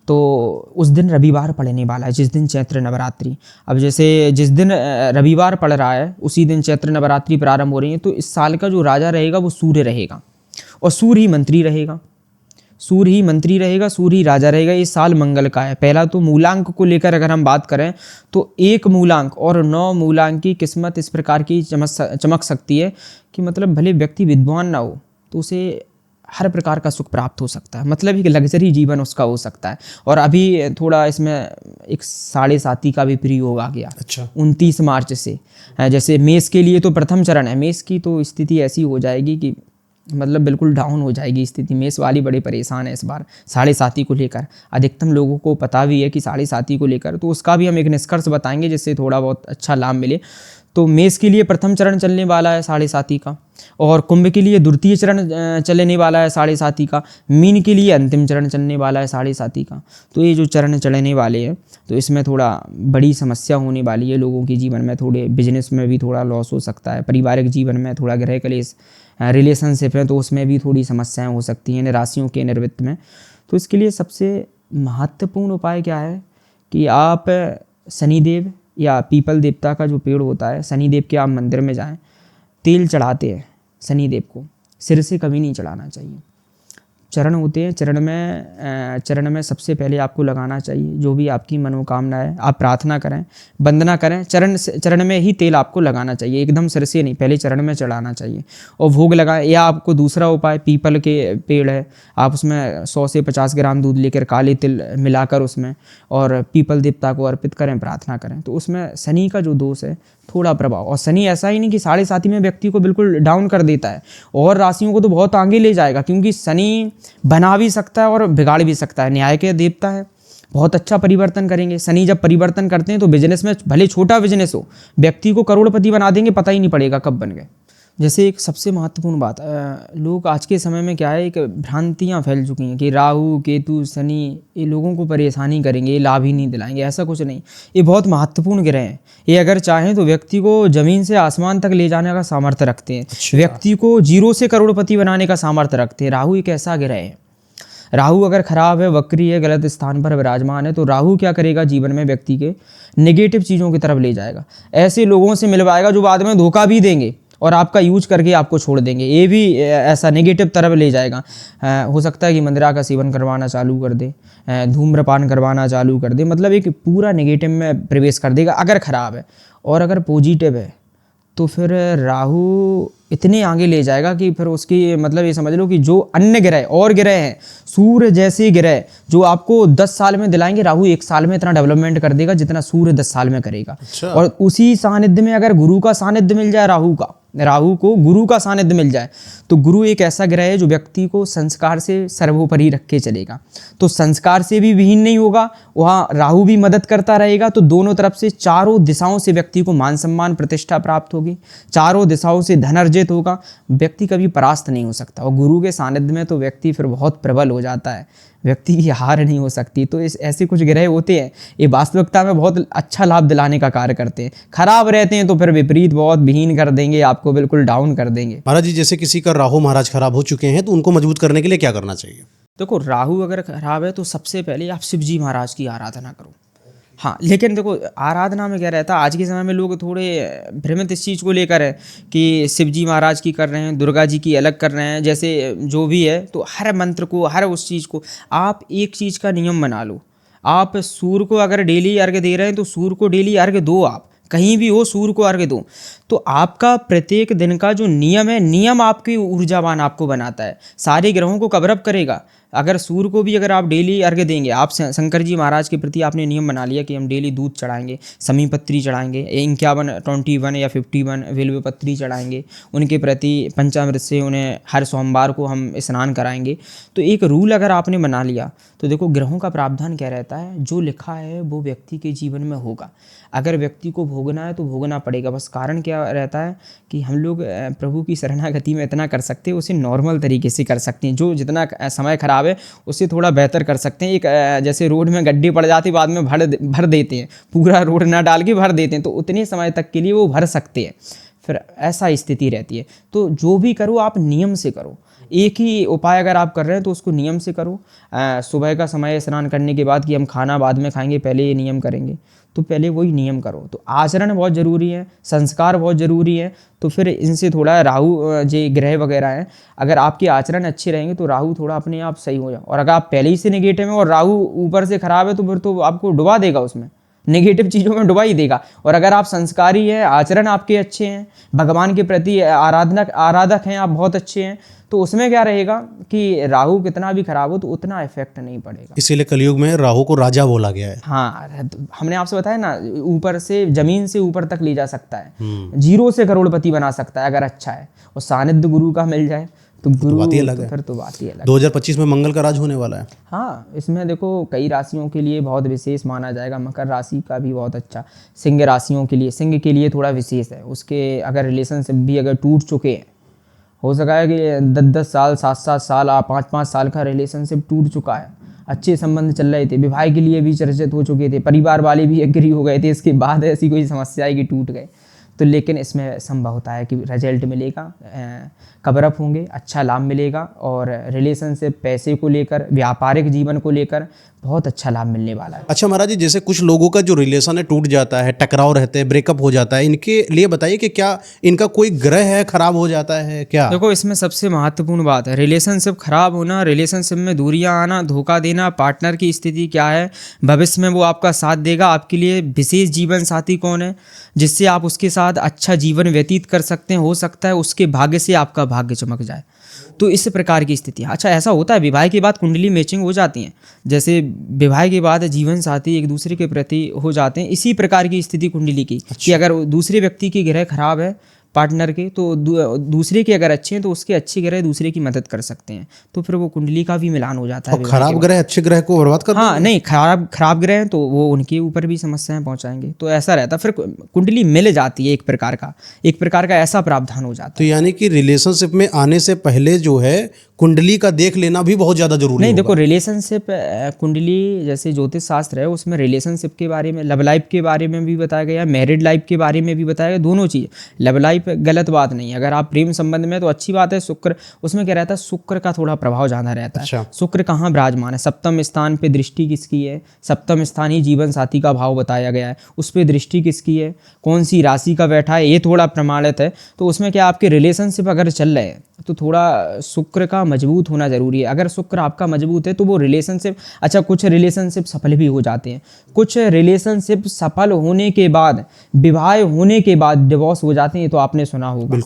तो उस दिन रविवार पड़ने वाला है, जिस दिन चैत्र नवरात्रि। अब जैसे जिस दिन रविवार पड़ रहा है उसी दिन चैत्र नवरात्रि प्रारंभ हो रही है। तो इस साल का जो राजा रहेगा वो सूर्य रहेगा और सूर्य ही मंत्री रहेगा, सूर्य ही मंत्री रहेगा, सूर्य ही राजा रहेगा। ये साल मंगल का है। पहला तो मूलांक को लेकर अगर हम बात करें तो 1 मूलांक और 9 मूलांक की किस्मत इस प्रकार की चमक सकती है कि मतलब भले व्यक्ति विद्वान ना हो तो उसे हर प्रकार का सुख प्राप्त हो सकता है, मतलब एक लग्जरी जीवन उसका हो सकता है। और अभी थोड़ा इसमें एक 7.5 का भी प्रयोग आ गया। अच्छा। 29 मार्च से। जैसे मेष के लिए तो प्रथम चरण है, मेष की तो स्थिति ऐसी हो जाएगी कि मतलब बिल्कुल डाउन हो जाएगी स्थिति। मेष वाली बड़े परेशान है इस बार 7.5 को लेकर। अधिकतम लोगों को पता भी है कि 7.5 को लेकर, तो उसका भी हम एक निष्कर्ष बताएंगे जिससे थोड़ा बहुत अच्छा लाभ मिले। तो मेष के लिए प्रथम चरण चलने वाला है 7.5 का, और कुंभ के लिए द्वितीय चरण चलने वाला है 7.5 का, मीन के लिए अंतिम चरण चलने वाला है 7.5 का। तो ये जो चरण चलने वाले हैं तो इसमें थोड़ा बड़ी समस्या होने वाली है लोगों के जीवन में। थोड़े बिजनेस में भी थोड़ा लॉस हो सकता है, पारिवारिक जीवन में थोड़ा ग्रह कलेश रिलेशनशिप है तो उसमें भी थोड़ी समस्याएं हो सकती हैं राशियों के निर्वृत्त में। तो इसके लिए सबसे महत्वपूर्ण उपाय क्या है कि आप शनिदेव या पीपल देवता का जो पेड़ होता है, शनिदेव के आप मंदिर में जाएं, तेल चढ़ाते हैं शनिदेव को, सिर से कभी नहीं चढ़ाना चाहिए। चरण होते हैं, चरण में सबसे पहले आपको लगाना चाहिए जो भी आपकी मनोकामना है, आप प्रार्थना करें, वंदना करें, चरण में ही तेल आपको लगाना चाहिए, एकदम सिर से नहीं, पहले चरण में चढ़ाना चाहिए और भोग लगाएं। या आपको दूसरा उपाय, पीपल के पेड़ है, आप उसमें 100 से 50 ग्राम दूध लेकर काले तिल मिलाकर उसमें और पीपल देवता को अर्पित करें, प्रार्थना करें, तो उसमें शनि का जो दोष है थोड़ा प्रभाव, और शनि ऐसा ही नहीं कि 7.5 में व्यक्ति को बिल्कुल डाउन कर देता है और राशियों को तो बहुत आगे ले जाएगा, क्योंकि शनि बना भी सकता है और बिगाड़ भी सकता है, न्याय के देवता है, बहुत अच्छा परिवर्तन करेंगे। शनि जब परिवर्तन करते हैं तो बिजनेस में, भले छोटा बिजनेस हो, व्यक्ति को करोड़पति बना देंगे, पता ही नहीं पड़ेगा कब बन गए। जैसे एक सबसे महत्वपूर्ण बात, लोग आज के समय में क्या है, एक भ्रांतियाँ फैल चुकी हैं कि राहु केतु शनि ये लोगों को परेशानी करेंगे, ये लाभ ही नहीं दिलाएंगे, ऐसा कुछ नहीं। ये बहुत महत्वपूर्ण ग्रह हैं, ये अगर चाहें तो व्यक्ति को जमीन से आसमान तक ले जाने का सामर्थ्य रखते हैं। अच्छा। व्यक्ति को 0 से करोड़पति बनाने का सामर्थ्य रखते हैं। राहु एक ऐसा ग्रह है, राहु अगर खराब है, वक्री है, गलत स्थान पर विराजमान है, तो राहु क्या करेगा, जीवन में व्यक्ति के नेगेटिव चीज़ों की तरफ ले जाएगा, ऐसे लोगों से मिलवाएगा जो बाद में धोखा भी देंगे और आपका यूज करके आपको छोड़ देंगे, ये भी ऐसा नेगेटिव तरफ ले जाएगा। हो सकता है कि मंदिरा का सेवन करवाना चालू कर दे, धूम्रपान करवाना चालू कर दे, मतलब एक पूरा नेगेटिव में प्रवेश कर देगा अगर खराब है। और अगर पॉजिटिव है तो फिर राहु इतने आगे ले जाएगा कि फिर उसकी मतलब ये समझ लो कि जो अन्य ग्रह और ग्रह हैं, सूर्य जैसे ग्रह जो आपको 10 साल में दिलाएंगे, राहु 1 साल में इतना डेवलपमेंट कर देगा जितना सूर्य 10 साल में करेगा। अच्छा। और उसी सानिध्य में अगर गुरु का सानिध्य मिल जाए, राहु को गुरु का सानिध्य मिल जाए, तो गुरु एक ऐसा ग्रह है जो व्यक्ति को संस्कार से सर्वोपरि रख के चलेगा, तो संस्कार से भी विहीन नहीं होगा, वहाँ राहु भी मदद करता रहेगा, तो दोनों तरफ से चारों दिशाओं से व्यक्ति को मान सम्मान प्रतिष्ठा प्राप्त होगी, चारों दिशाओं से धन अर्जित होगा, व्यक्ति कभी परास्त नहीं हो सकता। और गुरु के सानिध्य में तो व्यक्ति फिर बहुत प्रबल हो जाता है, व्यक्ति की हार नहीं हो सकती। तो ऐसे कुछ ग्रह होते हैं, ये वास्तविकता में बहुत अच्छा लाभ दिलाने का कार्य करते हैं। खराब रहते हैं तो फिर विपरीत बहुत विहीन कर देंगे, आपको बिल्कुल डाउन कर देंगे। महाराज जी, जैसे किसी का राहु महाराज खराब हो चुके हैं तो उनको मजबूत करने के लिए क्या करना चाहिए? देखो, राहु अगर खराब है तो सबसे पहले आप शिव जी महाराज की आराधना करो। हाँ, लेकिन देखो आराधना में क्या रहता है, आज के समय में लोग थोड़े भ्रमित इस चीज़ को लेकर है कि शिव जी महाराज की कर रहे हैं, दुर्गा जी की अलग कर रहे हैं, जैसे जो भी है, तो हर मंत्र को, हर उस चीज़ को आप एक चीज़ का नियम बना लो। आप सूर्य को अगर डेली अर्घ्य दे रहे हैं तो सूर्य को डेली अर्घ्य दो, आप कहीं भी हो सूर्य को अर्घ्य दो, तो आपका प्रत्येक दिन का जो नियम है, नियम आपकी ऊर्जावान आपको बनाता है, सारे ग्रहों को कवर अप करेगा। अगर सूर्य को भी अगर आप डेली अर्घ्य देंगे, आप शंकर जी महाराज के प्रति आपने नियम बना लिया कि हम डेली दूध चढ़ाएंगे, समी पत्री चढ़ाएंगे, 51 या 51 बिल्व पत्री चढ़ाएंगे, उनके प्रति पंचामृत से उन्हें हर सोमवार को हम स्नान कराएंगे, तो एक रूल अगर आपने बना लिया तो देखो ग्रहों का प्रावधान क्या रहता है, जो लिखा है वो व्यक्ति के जीवन में होगा। अगर व्यक्ति को भोगना है तो भोगना पड़ेगा, बस कारण क्या रहता है कि हम लोग प्रभु की शरणागति में इतना कर सकते हैं, उसे नॉर्मल तरीके से कर सकते हैं, जो जितना समय खराब है उससे थोड़ा बेहतर कर सकते हैं। एक जैसे रोड में गड्ढे पड़ जाते बाद में भर देते हैं, पूरा रोड ना डाल के भर देते हैं, तो उतने समय तक के लिए वो भर सकते हैं, फिर ऐसा स्थिति रहती है। तो जो भी करो आप नियम से करो, एक ही उपाय अगर आप कर रहे हैं तो उसको नियम से करो। सुबह का समय स्नान करने के बाद कि हम खाना बाद में खाएंगे, पहले ये नियम करेंगे, तो पहले वही नियम करो। तो आचरण बहुत ज़रूरी है, संस्कार बहुत ज़रूरी है, तो फिर इनसे थोड़ा राहु जो ग्रह वगैरह हैं, अगर आपके आचरण अच्छे रहेंगे तो राहु थोड़ा अपने आप सही हो जाए। और अगर आप पहले ही से नेगेटिव हैं और राहु ऊपर से खराब है तो फिर तो आपको डुबा देगा, उसमें नेगेटिव चीज़ों में डुबा ही देगा। और अगर आप संस्कारी हैं, आचरण आपके अच्छे हैं, भगवान के प्रति आराधक हैं, आप बहुत अच्छे हैं, तो उसमें क्या रहेगा कि राहु कितना भी खराब हो तो उतना इफेक्ट नहीं पड़ेगा। इसीलिए कलयुग में राहु को राजा बोला गया है। हाँ, हमने आपसे बताया ना, ऊपर से जमीन से ऊपर तक ले जा सकता है, 0 से करोड़पति बना सकता है अगर अच्छा है, और सानिध्य गुरु का मिल जाए तो गुरु बात ही अलग है। फिर तो बात ही अलग। 2025 में मंगल का राज होने वाला है। हाँ, इसमें देखो कई राशियों के लिए बहुत विशेष माना जाएगा, मकर राशि का भी बहुत अच्छा, सिंह राशियों के लिए, सिंह के लिए थोड़ा विशेष है। उसके अगर रिलेशनशिप भी अगर टूट चुके हैं, हो सका है कि 10-10 साल, 7-7 साल, 5-5 साल का रिलेशनशिप टूट चुका है, अच्छे संबंध चल रहे थे, विवाह के लिए भी चर्चित हो चुके थे, परिवार वाले भी एग्री हो गए थे, इसके बाद ऐसी कोई समस्या है कि टूट गए, तो लेकिन इसमें संभवता है कि रिजल्ट मिलेगा, कवर अप होंगे, अच्छा लाभ मिलेगा और रिलेशनशिप, पैसे को लेकर, व्यापारिक जीवन को लेकर बहुत अच्छा लाभ मिलने वाला है। अच्छा महाराज जी, जैसे कुछ लोगों का जो रिलेशन है टूट जाता है, टकराव रहते हैं, ब्रेकअप हो जाता है, इनके लिए बताइए कि क्या इनका कोई ग्रह है, खराब हो जाता है क्या? देखो, इसमें सबसे महत्वपूर्ण बात है रिलेशनशिप खराब होना, रिलेशनशिप में दूरियां आना, धोखा देना, पार्टनर की स्थिति क्या है, भविष्य में वो आपका साथ देगा, आपके लिए विशेष जीवन साथी कौन है जिससे आप उसके साथ अच्छा जीवन व्यतीत कर सकते हैं, हो सकता है उसके भाग्य से आपका भाग्य चमक जाए। तो इस प्रकार की स्थिति। अच्छा, ऐसा होता है विवाह के बाद कुंडली मैचिंग हो जाती है, जैसे विवाह के बाद जीवन साथी एक दूसरे के प्रति हो जाते हैं, इसी प्रकार की स्थिति कुंडली की। कि अगर दूसरे व्यक्ति की ग्रह खराब है पार्टनर के, तो दूसरे के अगर अच्छे हैं तो उसके अच्छे ग्रह दूसरे की मदद कर सकते हैं, तो फिर वो कुंडली का भी मिलान हो जाता है। और खराब ग्रह अच्छे ग्रह को बर्बाद कर हाँ नहीं, खराब ग्रह हैं तो वो उनके ऊपर भी समस्याएं पहुंचाएंगे, तो ऐसा रहता है। फिर कुंडली मिल जाती है, एक प्रकार का ऐसा प्रावधान हो जाता है। तो यानी कि रिलेशनशिप में आने से पहले जो है कुंडली का देख लेना भी बहुत ज़्यादा जरूरी है। नहीं देखो, रिलेशनशिप कुंडली जैसे ज्योतिष शास्त्र है उसमें रिलेशनशिप के बारे में, लव लाइफ के बारे में भी बताया गया, मैरिड लाइफ के बारे में भी बताया गया, दोनों चीज़। लव लाइफ गलत बात नहीं है, अगर आप प्रेम संबंध में तो अच्छी बात है। शुक्र उसमें क्या रहता है, शुक्र का थोड़ा प्रभाव ज़्यादा रहता है। अच्छा। शुक्र कहाँ विराजमान है, सप्तम स्थान पे दृष्टि किसकी है, सप्तम स्थान ही जीवन साथी का भाव बताया गया है, उस पर दृष्टि किसकी है, कौन सी राशि का बैठा है, ये थोड़ा प्रमाणित है। तो उसमें क्या आपके रिलेशनशिप अगर चल रहे हैं तो थोड़ा शुक्र का मजबूत होना जरूरी है। अगर शुक्र आपका मजबूत है तो वो रिलेशनशिप, अच्छा कुछ रिलेशनशिप सफल भी हो जाते हैं, कुछ रिलेशनशिप सफल होने के बाद, विवाह होने के बाद डिवोर्स हो जाते हैं, तो आपने सुना होगा।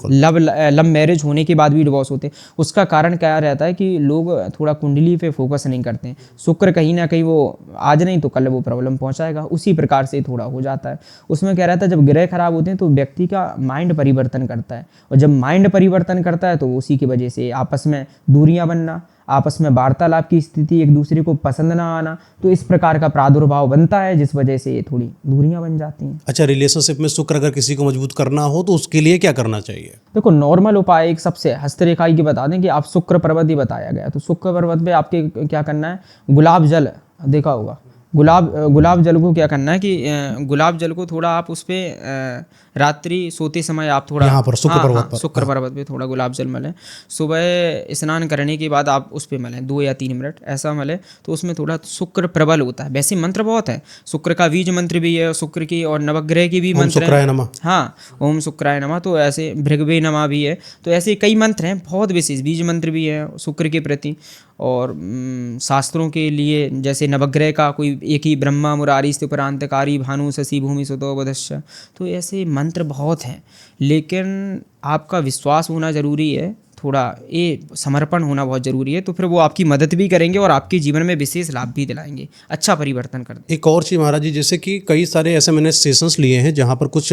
लव मैरिज होने के बाद भी डिवोर्स होते हैं। उसका कारण क्या रहता है कि लोग थोड़ा कुंडली पे फोकस नहीं करते हैं। शुक्र कहीं ना कहीं वो आज नहीं तो कल वो प्रॉब्लम पहुंचाएगा, उसी प्रकार से थोड़ा हो जाता है। उसमें क्या रहता है, जब ग्रह खराब होते हैं तो व्यक्ति का माइंड परिवर्तन करता है, और जब माइंड परिवर्तन करता है तो उसी की वजह से आपस में दूरियां बनना, आपस में वार्तालाप की स्थिति, एक दूसरे को पसंद ना आना, तो इस प्रकार का प्रादुर्भाव बनता है, जिस वजह से ये थोड़ी दूरियां बन जाती हैं। अच्छा, रिलेशनशिप में शुक्र अगर किसी को मजबूत करना हो तो उसके लिए क्या करना चाहिए? देखो, नॉर्मल उपाय एक सबसे हस्तरेखाई की बता दें कि आप शुक्र पर्वत ही बताया गया, तो शुक्र पर्वत पे आपके क्या करना है, गुलाब जल देखा होगा, गुलाब जल को क्या करना है कि गुलाब जल को थोड़ा आप उस पर रात्रि सोते समय आप थोड़ा यहाँ पर शुक्र पर्वत पे थोड़ा गुलाब जल मलें। सुबह स्नान करने के बाद आप उस पे मलें 2 या 3 मिनट ऐसा मलें, तो उसमें थोड़ा शुक्र प्रबल होता है। वैसे मंत्र बहुत है, शुक्र का बीज मंत्र भी है, शुक्र की और नवग्रह की भी मंत्र है। हाँ, ओम शुक्राय नमः, तो ऐसे भृगवे नमः भी है, तो ऐसे कई मंत्र हैं बहुत विशेष, बीज मंत्र भी है शुक्र के प्रति। और शास्त्रों के लिए जैसे नवग्रह का कोई एक ही, ब्रह्मा मुरारी स्थिपरांतकारी भानु शशि भूमि सुतो बुधश्च, तो ऐसे मंत्र बहुत हैं। लेकिन आपका विश्वास होना ज़रूरी है, थोड़ा ये समर्पण होना बहुत ज़रूरी है, तो फिर वो आपकी मदद भी करेंगे और आपके जीवन में विशेष लाभ भी दिलाएंगे, अच्छा परिवर्तन कर देंगे। एक और चीज़ महाराज जी, जैसे कि कई सारे ऐसे मैंने सेशंस लिए हैं जहाँ पर कुछ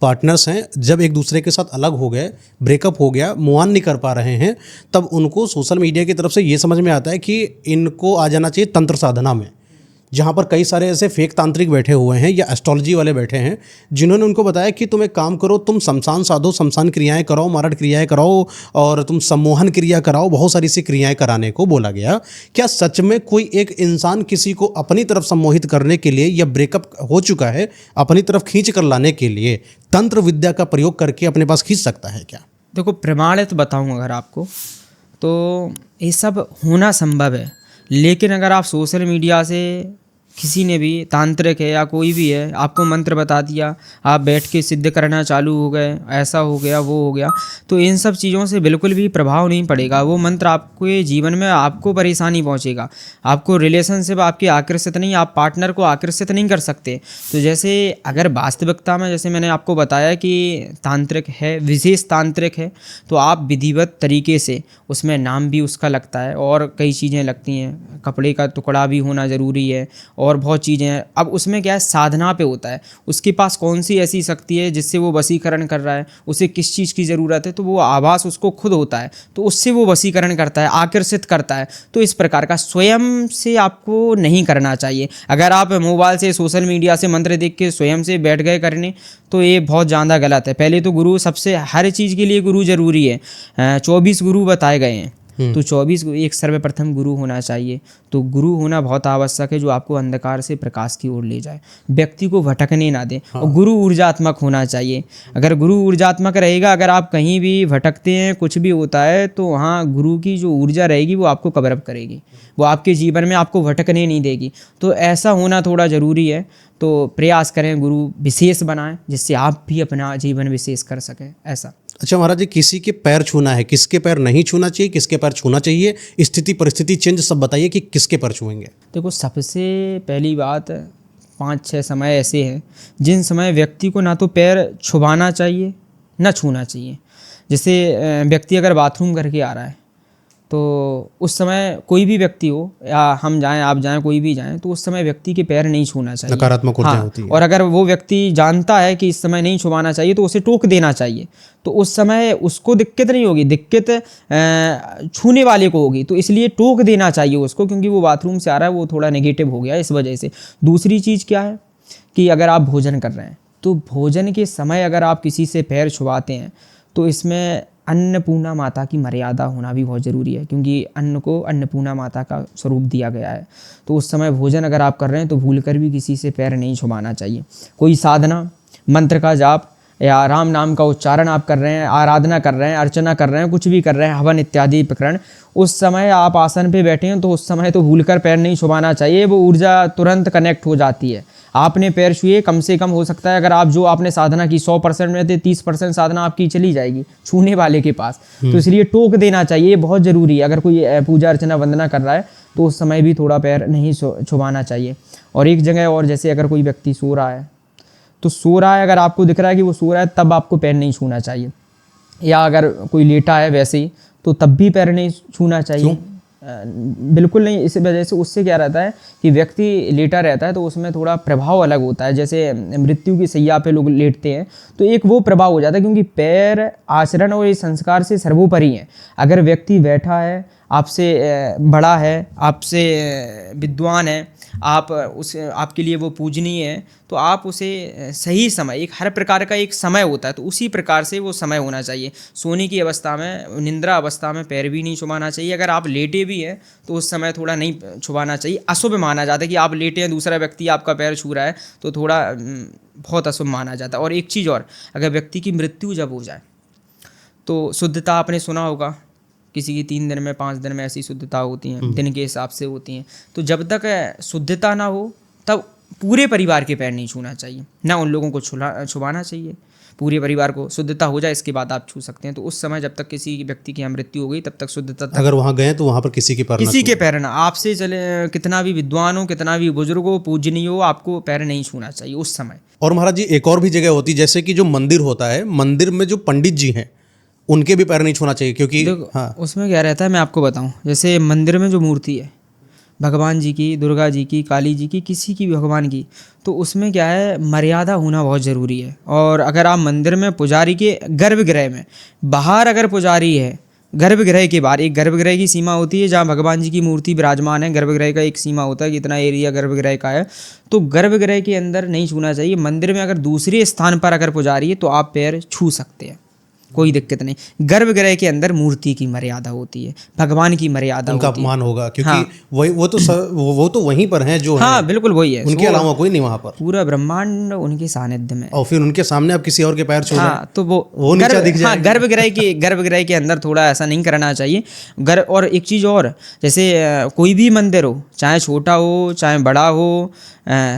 पार्टनर्स हैं, जब एक दूसरे के साथ अलग हो गए, ब्रेकअप हो गया, मूव ऑन नहीं कर पा रहे हैं, तब उनको सोशल मीडिया की तरफ से ये समझ में आता है कि इनको आ जाना चाहिए तंत्र साधना में, जहाँ पर कई सारे ऐसे फेक तांत्रिक बैठे हुए हैं या एस्ट्रोलॉजी वाले बैठे हैं, जिन्होंने उनको बताया कि तुम एक काम करो, तुम शमशान साधो, शमशान क्रियाएं कराओ, मारठ क्रियाएं कराओ, और तुम सम्मोहन क्रिया कराओ, बहुत सारी सी क्रियाएं कराने को बोला गया। क्या सच में कोई एक इंसान किसी को अपनी तरफ सम्मोहित करने के लिए, या ब्रेकअप हो चुका है अपनी तरफ खींच कर लाने के लिए तंत्र विद्या का प्रयोग करके अपने पास खींच सकता है क्या? देखो, प्रमाणित बताऊँ अगर आपको, तो ये सब होना संभव है, लेकिन अगर आप सोशल मीडिया से किसी ने भी, तांत्रिक है या कोई भी है, आपको मंत्र बता दिया, आप बैठ के सिद्ध करना चालू हो गए, ऐसा हो गया वो हो गया, तो इन सब चीज़ों से बिल्कुल भी प्रभाव नहीं पड़ेगा। वो मंत्र आपके जीवन में आपको परेशानी पहुंचेगा, आपको रिलेशनशिप आपके आकर्षित नहीं, आप पार्टनर को आकर्षित नहीं कर सकते। तो जैसे अगर वास्तविकता में, जैसे मैंने आपको बताया कि तांत्रिक है, विशेष तांत्रिक है, तो आप विधिवत तरीके से, उसमें नाम भी उसका लगता है और कई चीज़ें लगती हैं, कपड़े का टुकड़ा भी होना ज़रूरी है और बहुत चीज़ें हैं। अब उसमें क्या है, साधना पे होता है, उसके पास कौन सी ऐसी शक्ति है जिससे वो वशीकरण कर रहा है, उसे किस चीज़ की ज़रूरत है, तो वो आभास उसको खुद होता है, तो उससे वो वशीकरण करता है, आकर्षित करता है। तो इस प्रकार का स्वयं से आपको नहीं करना चाहिए। अगर आप मोबाइल से, सोशल मीडिया से मंत्र देख के स्वयं से बैठ गए करने, तो ये बहुत ज़्यादा गलत है। पहले तो गुरु सबसे, हर चीज़ के लिए गुरु ज़रूरी है, 24 गुरु बताए गए हैं, तो 24 को एक सर्वप्रथम गुरु होना चाहिए। तो गुरु होना बहुत आवश्यक है, जो आपको अंधकार से प्रकाश की ओर ले जाए, व्यक्ति को भटकने ना दे। और गुरु ऊर्जात्मक होना चाहिए। अगर गुरु ऊर्जात्मक रहेगा, अगर आप कहीं भी भटकते हैं, कुछ भी होता है, तो वहाँ गुरु की जो ऊर्जा रहेगी वो आपको कवर अप करेगी, वो आपके जीवन में आपको भटकने नहीं देगी। तो ऐसा होना थोड़ा ज़रूरी है। तो प्रयास करें गुरु विशेष बनाएं, जिससे आप भी अपना जीवन विशेष कर सकें। ऐसा। अच्छा महाराज जी, किसी के पैर छूना है, किसके पैर नहीं छूना चाहिए, किसके पैर छूना चाहिए, स्थिति परिस्थिति चेंज सब बताइए कि किसके पैर छुएंगे। देखो, सबसे पहली बात 5-6 समय ऐसे हैं जिन समय व्यक्ति को ना तो पैर छुबाना चाहिए ना छूना चाहिए। जैसे व्यक्ति अगर बाथरूम करके आ रहा है, तो उस समय कोई भी व्यक्ति हो, या हम जाएं, आप जाएं, कोई भी जाएं, तो उस समय व्यक्ति के पैर नहीं छूना चाहिए। नकारात्मक ऊर्जा होती है। और अगर वो व्यक्ति जानता है कि इस समय नहीं छुबाना चाहिए, तो उसे टोक देना चाहिए। तो उस समय उसको दिक्कत नहीं होगी, दिक्कत छूने वाले को होगी। तो इसलिए टोक देना चाहिए उसको, क्योंकि वो बाथरूम से आ रहा है, वो थोड़ा नेगेटिव हो गया इस वजह से। दूसरी चीज़ क्या है कि अगर आप भोजन कर रहे हैं, तो भोजन के समय अगर आप किसी से पैर छुबाते हैं, तो इसमें अन्नपूर्णा माता की मर्यादा होना भी बहुत ज़रूरी है, क्योंकि अन्न को अन्नपूर्णा माता का स्वरूप दिया गया है। तो उस समय भोजन अगर आप कर रहे हैं, तो भूलकर भी किसी से पैर नहीं छुबाना चाहिए। कोई साधना, मंत्र का जाप या राम नाम का उच्चारण आप कर रहे हैं, आराधना कर रहे हैं, अर्चना कर रहे हैं, कुछ भी कर रहे हैं, हवन इत्यादि प्रकरण, उस समय आप आसन पे बैठे हैं, तो उस समय तो भूलकर पैर नहीं छुबाना चाहिए। वो ऊर्जा तुरंत कनेक्ट हो जाती है। आपने पैर छुए, कम से कम हो सकता है अगर आप जो आपने साधना की 100% में थे, 30% साधना आपकी चली जाएगी छूने वाले के पास। तो इसलिए टोक देना चाहिए, ये बहुत ज़रूरी है। अगर कोई पूजा अर्चना वंदना कर रहा है, तो उस समय भी थोड़ा पैर नहीं छुबाना चाहिए। और एक जगह और, जैसे अगर कोई व्यक्ति सो रहा है, तो सो रहा है, अगर आपको दिख रहा है कि वो सो रहा है, तब आपको पैर नहीं छूना चाहिए। या अगर कोई लेटा है वैसे ही, तो तब भी पैर नहीं छूना चाहिए। बिल्कुल नहीं। इस वजह से उससे क्या रहता है कि व्यक्ति लेटा रहता है, तो उसमें थोड़ा प्रभाव अलग होता है। जैसे मृत्यु की सैया पे लोग लेटते हैं, तो एक वो प्रभाव हो जाता है, क्योंकि पैर आचरण और इस संस्कार से सर्वोपरि हैं। अगर व्यक्ति बैठा है, आपसे बड़ा है, आपसे विद्वान है, आपके लिए वो पूजनीय है, तो आप उसे सही समय, एक हर प्रकार का एक समय होता है, तो उसी प्रकार से वो समय होना चाहिए। सोने की अवस्था में, निंद्रा अवस्था में पैर भी नहीं छुबाना चाहिए। अगर आप लेटे भी हैं, तो उस समय थोड़ा नहीं छुबाना चाहिए। अशुभ माना जाता है कि आप लेटे हैं, दूसरा व्यक्ति आपका पैर छू रहा है, तो थोड़ा बहुत अशुभ माना जाता है। और एक चीज़ और, अगर व्यक्ति की मृत्यु जब हो जाए, तो शुद्धता आपने सुना होगा, किसी की 3 दिन में, 5 दिन में ऐसी शुद्धता होती हैं, दिन के हिसाब से होती हैं। तो जब तक शुद्धता ना हो, तब पूरे परिवार के पैर नहीं छूना चाहिए, ना उन लोगों को छुबाना चाहिए। पूरे परिवार को शुद्धता हो जाए, इसके बाद आप छू सकते हैं। तो उस समय जब तक किसी व्यक्ति की मृत्यु हो गई, तब तक शुद्धता तक, अगर वहाँ गए तो वहाँ पर किसी के पैर ना, आपसे चले कितना भी विद्वान हो, कितना भी बुजुर्ग हो, पूजनीय हो, आपको पैर नहीं छूना चाहिए उस समय। और महाराज जी, एक और भी जगह होती है, जैसे कि जो मंदिर होता है, मंदिर में जो पंडित जी हैं, उनके भी पैर नहीं छूना चाहिए, क्योंकि उसमें क्या रहता है, मैं आपको बताऊं। जैसे मंदिर में जो मूर्ति है, भगवान जी की, दुर्गा जी की, काली जी की, किसी की भी भगवान की, तो उसमें क्या है, मर्यादा होना बहुत ज़रूरी है। और अगर आप मंदिर में, पुजारी के गर्भगृह में, बाहर अगर पुजारी है, गर्भगृह के बाहर, एक गर्भगृह की सीमा होती है जहाँ भगवान जी की मूर्ति विराजमान है। गर्भगृह का एक सीमा होता है कि इतना एरिया गर्भगृह का है, तो गर्भगृह के अंदर नहीं छूना चाहिए। मंदिर में अगर दूसरे स्थान पर अगर पुजारी है, तो आप पैर छू सकते हैं, कोई दिक्कत नहीं। गर्भगृह के अंदर मूर्ति की मर्यादा होती है, भगवान की मर्यादा उनका होती है। अपमान होगा, क्योंकि वो तो वहीं पर हैं जो हाँ, बिल्कुल वही है, उनके अलावा कोई नहीं वहाँ पर। पूरा ब्रह्मांड उनके सानिध्य में, और फिर उनके सामने आप किसी और के पैर छू रहे हैं, तो वो नीचा दिख जाएगा। गर्भगृह के अंदर थोड़ा ऐसा नहीं करना चाहिए। और एक चीज़ और, जैसे कोई भी मंदिर हो, चाहे छोटा हो चाहे बड़ा हो,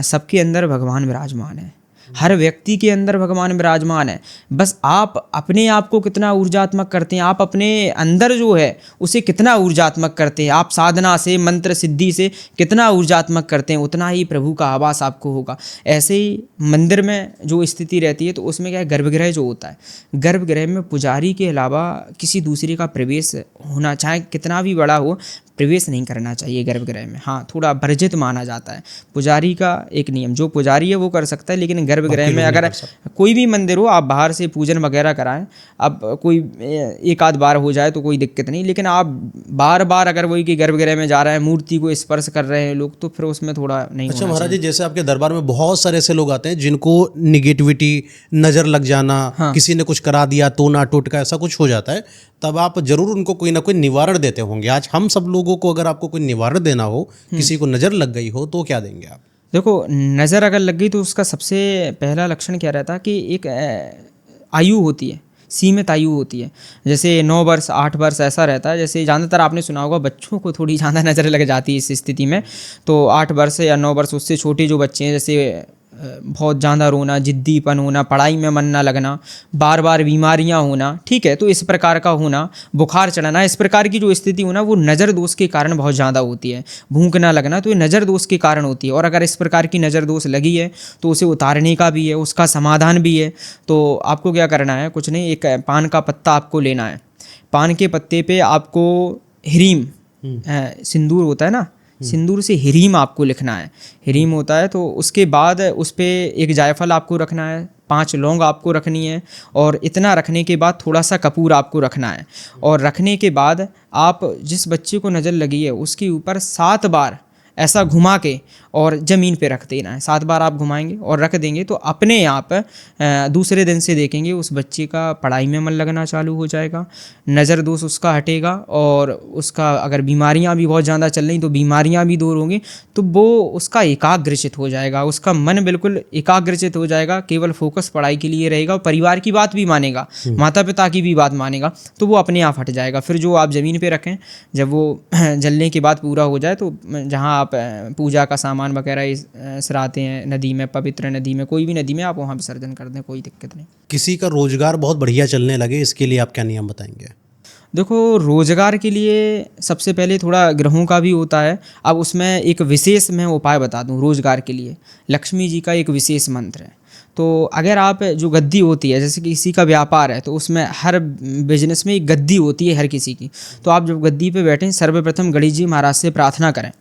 सबके अंदर भगवान विराजमान है। हर व्यक्ति के अंदर भगवान विराजमान है। बस आप अपने आप को कितना ऊर्जात्मक करते हैं, आप अपने अंदर जो है उसे कितना ऊर्जात्मक करते हैं, आप साधना से, मंत्र सिद्धि से कितना ऊर्जात्मक करते हैं, उतना ही प्रभु का आवास आपको होगा। ऐसे ही मंदिर में जो स्थिति रहती है, तो उसमें क्या है, गर्भगृह जो होता है, गर्भगृह में पुजारी के अलावा किसी दूसरे का प्रवेश होना, चाहे कितना भी बड़ा हो, प्रवेश नहीं करना चाहिए गर्भगृह में। हाँ, थोड़ा वर्जित माना जाता है। पुजारी का एक नियम, जो पुजारी है वो कर सकता है, लेकिन गर्भगृह में अगर कोई भी मंदिर हो, आप बाहर से पूजन वगैरह कराएं। अब कोई एक आध बार हो जाए तो कोई दिक्कत नहीं, लेकिन आप बार बार अगर वही कि गर्भगृह में जा रहे हैं, मूर्ति को स्पर्श कर रहे हैं लोग, तो फिर उसमें थोड़ा नहीं। अच्छा महाराज जी, जैसे आपके दरबार में बहुत सारे ऐसे लोग आते हैं जिनको निगेटिविटी, नज़र लग जाना, किसी ने कुछ करा दिया, टोना टोटका ऐसा कुछ हो जाता है, तब आप जरूर उनको कोई ना कोई निवारण देते होंगे। आज हम सब लोगों को अगर आपको कोई निवारण देना हो, किसी को नज़र लग गई हो, तो क्या देंगे आप? देखो, नज़र अगर लग गई तो उसका सबसे पहला लक्षण क्या रहता है कि एक आयु होती है, सीमित आयु होती है। जैसे 9 वर्ष 8 वर्ष ऐसा रहता है। जैसे ज़्यादातर आपने सुना होगा बच्चों को थोड़ी ज़्यादा नज़र लग जाती है इस स्थिति में। तो 8 वर्ष या 9 वर्ष, उससे छोटे जो बच्चे हैं, जैसे बहुत ज़्यादा रोना, जिद्दीपन होना, पढ़ाई में मन ना लगना, बार बार बीमारियां होना, ठीक है, तो इस प्रकार का होना, बुखार चढ़ना, इस प्रकार की जो स्थिति होना, वो नज़र दोष के कारण बहुत ज़्यादा होती है। भूख ना लगना, तो ये नज़र दोष के कारण होती है। और अगर इस प्रकार की नज़र दोष लगी है तो उसे उतारने का भी है, उसका समाधान भी है। तो आपको क्या करना है, कुछ नहीं, एक पान का पत्ता आपको लेना है। पान के पत्ते पे आपको हीरीम, सिंदूर होता है ना, सिंदूर से हीरीम आपको लिखना है। हीरीम होता है, तो उसके बाद उस पर एक जायफल आपको रखना है, 5 लौंग आपको रखनी है, और इतना रखने के बाद थोड़ा सा कपूर आपको रखना है। और रखने के बाद आप जिस बच्चे को नज़र लगी है उसके ऊपर 7 बार ऐसा घुमा के और ज़मीन पे रख देना है। 7 बार आप घुमाएंगे और रख देंगे तो अपने आप दूसरे दिन से देखेंगे उस बच्चे का पढ़ाई में मन लगना चालू हो जाएगा, नज़र दोष उसका हटेगा, और उसका अगर बीमारियां भी बहुत ज़्यादा चल रही तो बीमारियां भी दूर होंगी। तो वो उसका एकाग्रचित हो जाएगा, उसका मन बिल्कुल एकाग्रचित हो जाएगा, केवल फोकस पढ़ाई के लिए रहेगा, और परिवार की बात भी मानेगा, माता पिता की भी बात मानेगा, तो वो अपने आप हट जाएगा। फिर जो आप ज़मीन पर रखें, जब वो जलने के बाद पूरा हो जाए तो जहाँ आप पूजा का सामान वगैरह सराते हैं नदी में, पवित्र नदी में, कोई भी नदी में, आप वहाँ विसर्जन कर दें, कोई दिक्कत नहीं। किसी का रोजगार बहुत बढ़िया चलने लगे, इसके लिए आप क्या नियम बताएंगे? देखो, रोजगार के लिए सबसे पहले थोड़ा ग्रहों का भी होता है। अब उसमें एक विशेष मैं उपाय बता दूं रोजगार के लिए। लक्ष्मी जी का एक विशेष मंत्र है। तो अगर आप जो गद्दी होती है, जैसे कि किसी का व्यापार है, तो उसमें हर बिजनेस में एक गद्दी होती है हर किसी की। तो आप जब गद्दी पे बैठें, सर्वप्रथम गणेश जी महाराज से प्रार्थना करें।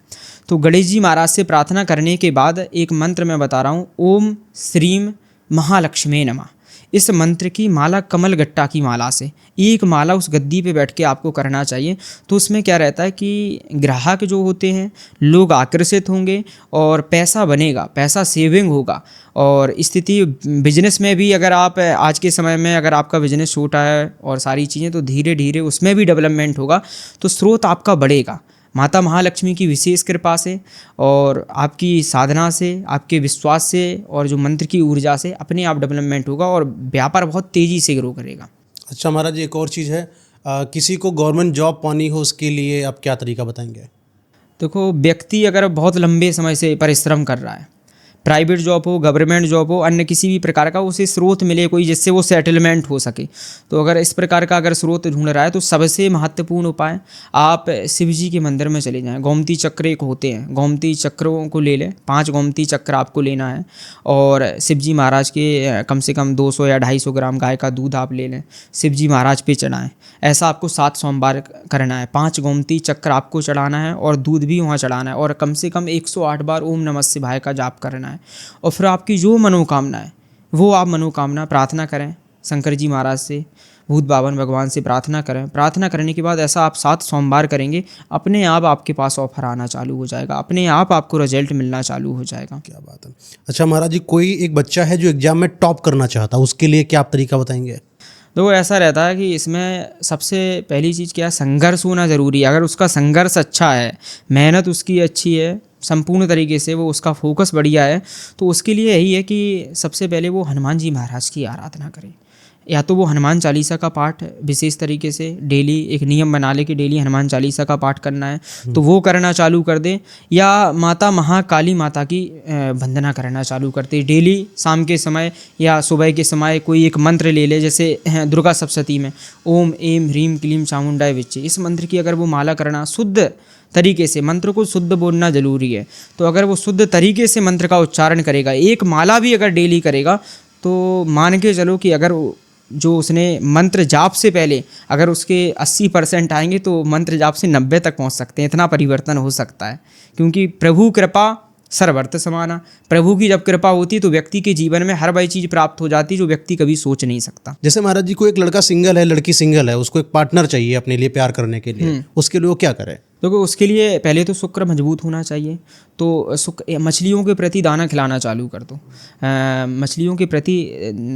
तो गणेश जी महाराज से प्रार्थना करने के बाद एक मंत्र मैं बता रहा हूँ, ओम श्रीम महालक्ष्मी नमः। इस मंत्र की माला कमल गट्टा की माला से एक माला उस गद्दी पे बैठ के आपको करना चाहिए। तो उसमें क्या रहता है कि ग्राहक जो होते हैं, लोग आकर्षित होंगे और पैसा बनेगा, पैसा सेविंग होगा। और स्थिति बिजनेस में भी, अगर आप आज के समय में अगर आपका बिजनेस छोटा है और सारी चीज़ें, तो धीरे धीरे उसमें भी डेवलपमेंट होगा, तो स्रोत आपका बढ़ेगा। माता महालक्ष्मी की विशेष कृपा से और आपकी साधना से, आपके विश्वास से और जो मंत्र की ऊर्जा से अपने आप डेवलपमेंट होगा और व्यापार बहुत तेज़ी से ग्रो करेगा। अच्छा महाराज जी, एक और चीज़ है, किसी को गवर्नमेंट जॉब पानी हो, उसके लिए आप क्या तरीका बताएंगे? देखो, व्यक्ति अगर बहुत लंबे समय से परिश्रम कर रहा है, प्राइवेट जॉब हो, गवर्नमेंट जॉब हो, अन्य किसी भी प्रकार का, उसे स्रोत मिले कोई जिससे वो सेटलमेंट हो सके। तो अगर इस प्रकार का अगर स्रोत ढूंढ रहा है, तो सबसे महत्वपूर्ण उपाय, आप शिव जी के मंदिर में चले जाएं। गोमती चक्र एक होते हैं, गोमती चक्रों को ले लें, 5 गोमती चक्र आपको लेना है। और शिव जी महाराज के कम से कम 200 या 250 ग्राम गाय का दूध आप ले लें, शिव जी महाराज पे चढ़ाएं। ऐसा आपको 7 सोमवार करना है। 5 गोमती चक्र आपको चढ़ाना है और दूध भी वहाँ चढ़ाना है, और कम से कम 108 बार ओम नमः शिवाय का जाप करना है। और फिर आपकी जो मनोकामना है वो आप मनोकामना प्रार्थना करें शंकर जी महाराज से, भूत बावन भगवान से प्रार्थना करें। प्रार्थना करने के बाद ऐसा आप 7 सोमवार करेंगे, अपने आप आपके पास ऑफर आना चालू हो जाएगा, अपने आप आपको रिजल्ट मिलना चालू हो जाएगा। क्या बात है। अच्छा महाराज जी, कोई एक बच्चा है जो एग्जाम में टॉप करना चाहता है, उसके लिए क्या आप तरीका बताएंगे? तो ऐसा रहता है कि इसमें सबसे पहली चीज़ क्या है, संघर्ष होना ज़रूरी है। अगर उसका संघर्ष अच्छा है, मेहनत उसकी अच्छी है, संपूर्ण तरीके से वो उसका फोकस बढ़िया है, तो उसके लिए यही है कि सबसे पहले वो हनुमान जी महाराज की आराधना करें। या तो वो हनुमान चालीसा का पाठ विशेष तरीके से डेली एक नियम बना ले कि डेली हनुमान चालीसा का पाठ करना है, तो वो करना चालू कर दें। या माता महाकाली माता की वंदना करना चालू करते डेली शाम के समय या सुबह के समय कोई एक मंत्र ले ले, जैसे दुर्गा सप्तशती में ओम एम ह्रीम क्लीम चामुंडाय विच्चे, इस मंत्र की अगर वो माला करना, शुद्ध तरीके से मंत्र को शुद्ध बोलना ज़रूरी है। तो अगर वो शुद्ध तरीके से मंत्र का उच्चारण करेगा, एक माला भी अगर डेली करेगा, तो मान के चलो कि अगर जो उसने मंत्र जाप से पहले अगर उसके 80% आएंगे तो मंत्र जाप से 90 तक पहुंच सकते हैं। इतना परिवर्तन हो सकता है, क्योंकि प्रभु कृपा सर्वर्थ समाना। प्रभु की जब कृपा होती है तो व्यक्ति के जीवन में हर वही चीज़ प्राप्त हो जाती है जो व्यक्ति कभी सोच नहीं सकता। जैसे महाराज जी को एक लड़का सिंगल है, लड़की सिंगल है, उसको एक पार्टनर चाहिए अपने लिए प्यार करने के लिए, उसके लिए वो क्या करे? देखो उसके लिए पहले तो शुक्र मजबूत होना चाहिए। तो मछलियों के प्रति दाना खिलाना चालू कर दो, मछलियों के प्रति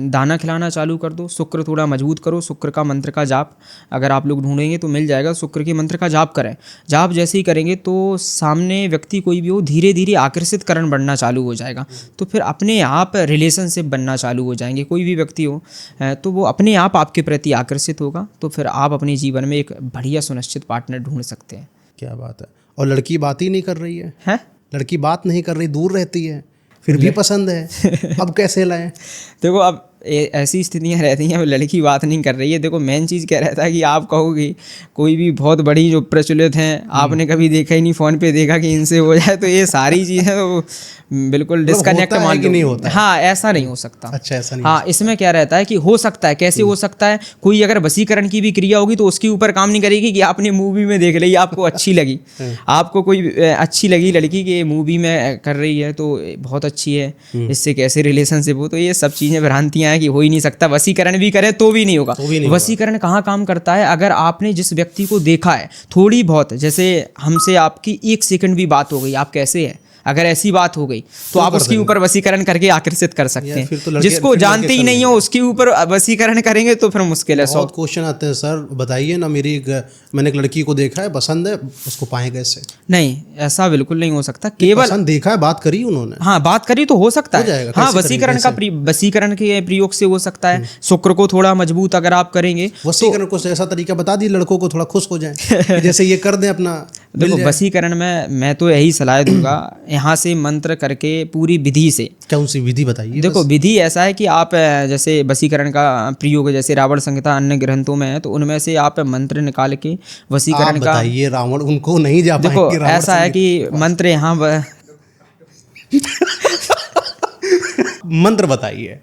दाना खिलाना चालू कर दो। शुक्र थोड़ा मजबूत करो। शुक्र का मंत्र का जाप अगर आप लोग ढूंढेंगे तो मिल जाएगा। शुक्र के मंत्र का जाप करें। जाप जैसे ही करेंगे तो सामने व्यक्ति कोई भी हो धीरे धीरे आकर्षित करण बढ़ना चालू हो जाएगा। तो फिर अपने आप रिलेशनशिप बनना चालू हो जाएंगे। कोई भी व्यक्ति हो तो वो अपने आप आपके प्रति आकर्षित होगा। तो फिर आप अपने जीवन में एक बढ़िया सुनिश्चित पार्टनर ढूंढ सकते हैं। क्या बात है। और लड़की बात ही नहीं कर रही है, हैं? लड़की बात नहीं कर रही, दूर रहती है, फिर भी पसंद है, अब कैसे लाएं? देखो अब ऐसी स्थितियाँ रहती हैं, लड़की बात नहीं कर रही है। देखो मेन चीज़ क्या रहता है कि आप कहोगे कोई भी बहुत बड़ी जो प्रचलित हैं, आपने कभी देखा ही नहीं, फ़ोन पे देखा कि इनसे हो जाए, तो ये सारी चीज़ें तो बिल्कुल डिस्कनेक्ट मान कि नहीं होता है? हाँ, ऐसा नहीं हो सकता। अच्छा, ऐसा नहीं। हाँ, इसमें क्या रहता है कि हो सकता है, कैसे हो सकता है, कोई अगर वशीकरण की भी क्रिया होगी तो उसके ऊपर काम नहीं करेगी कि आपने मूवी में देख ली, आपको अच्छी लगी, आपको कोई अच्छी लगी लड़की कि मूवी में कर रही है तो बहुत अच्छी है, इससे कैसे रिलेशनशिप हो। तो ये सब चीज़ें भ्रांतियाँ हैं कि हो ही नहीं सकता। वशीकरण भी करे तो भी नहीं होगा। वशीकरण कहाँ काम करता है? अगर आपने जिस व्यक्ति को देखा है थोड़ी बहुत, जैसे हमसे आपकी 1 सेकंड भी बात हो गई, आप कैसे हैं, अगर ऐसी बात हो गई तो आप उसके ऊपर वशीकरण करके आकर्षित कर सकते हैं। तो जिसको जानते ही नहीं हो उसके ऊपर वशीकरण करेंगे तो फिर मुश्किल है। बहुत क्वेश्चन आते हैं, सर बताइए ना, मैंने एक लड़की को देखा है, पसंद है, उसको पाएं कैसे? नहीं, ऐसा बिल्कुल नहीं हो सकता। केवल पसंद देखा है, बात करी उन्होंने, हाँ बात करी तो हो सकता है। हाँ, वशीकरण के प्रयोग से हो सकता है। शुक्र को थोड़ा मजबूत अगर आप करेंगे, वशीकरण को ऐसा तरीका बता दी लड़कों को थोड़ा खुश हो जाए, जैसे ये कर दें अपना। देखो वशीकरण में मैं तो यही सलाह दूंगा, यहाँ से मंत्र करके पूरी विधि से। कौन सी विधि बताइए? देखो विधि ऐसा है कि आप जैसे वशीकरण का प्रयोग जैसे रावण संहिता अन्य ग्रंथों में है, तो उनमें से आप मंत्र निकाल के वशीकरण का बताइए। रावण उनको नहीं जा पाएंगे। देखो ऐसा है कि मंत्र यहाँ मंत्र बताइए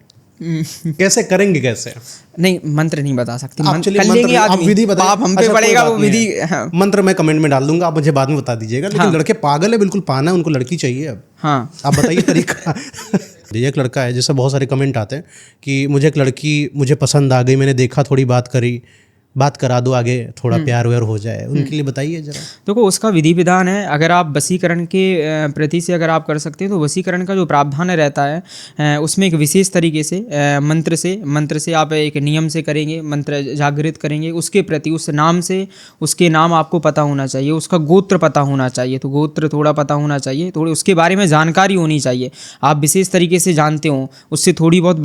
कैसे करेंगे, कैसे? नहीं, मंत्र नहीं बता सकते। आप विधि बताइए। आप हम पे पड़ेगा वो विधि। हाँ। मंत्र मैं कमेंट में डाल दूंगा, आप मुझे बाद में बता दीजिएगा। लेकिन लड़के पागल है, बिल्कुल पाना है, उनको लड़की चाहिए अब। हाँ, आप बताइए तरीका। एक लड़का है, जैसे बहुत सारे कमेंट आते हैं कि मुझे एक लड़की मुझे पसंद आ गई, मैंने देखा, थोड़ी बात करी, बात करा दो, आगे थोड़ा प्यार व्यार हो जाए, उनके लिए बताइए जरा। देखो उसका विधि विधान है। अगर आप वशीकरण के प्रति से अगर आप कर सकते हैं तो वशीकरण का जो प्रावधान रहता है उसमें एक विशेष तरीके से मंत्र से आप एक नियम से करेंगे, मंत्र जागृत करेंगे उसके प्रति, उस नाम से, उसके नाम आपको पता होना चाहिए, उसका गोत्र पता होना चाहिए। तो गोत्र थोड़ा पता होना चाहिए, थोड़ी उसके बारे में जानकारी होनी चाहिए, आप विशेष तरीके से जानते हो, उससे थोड़ी बहुत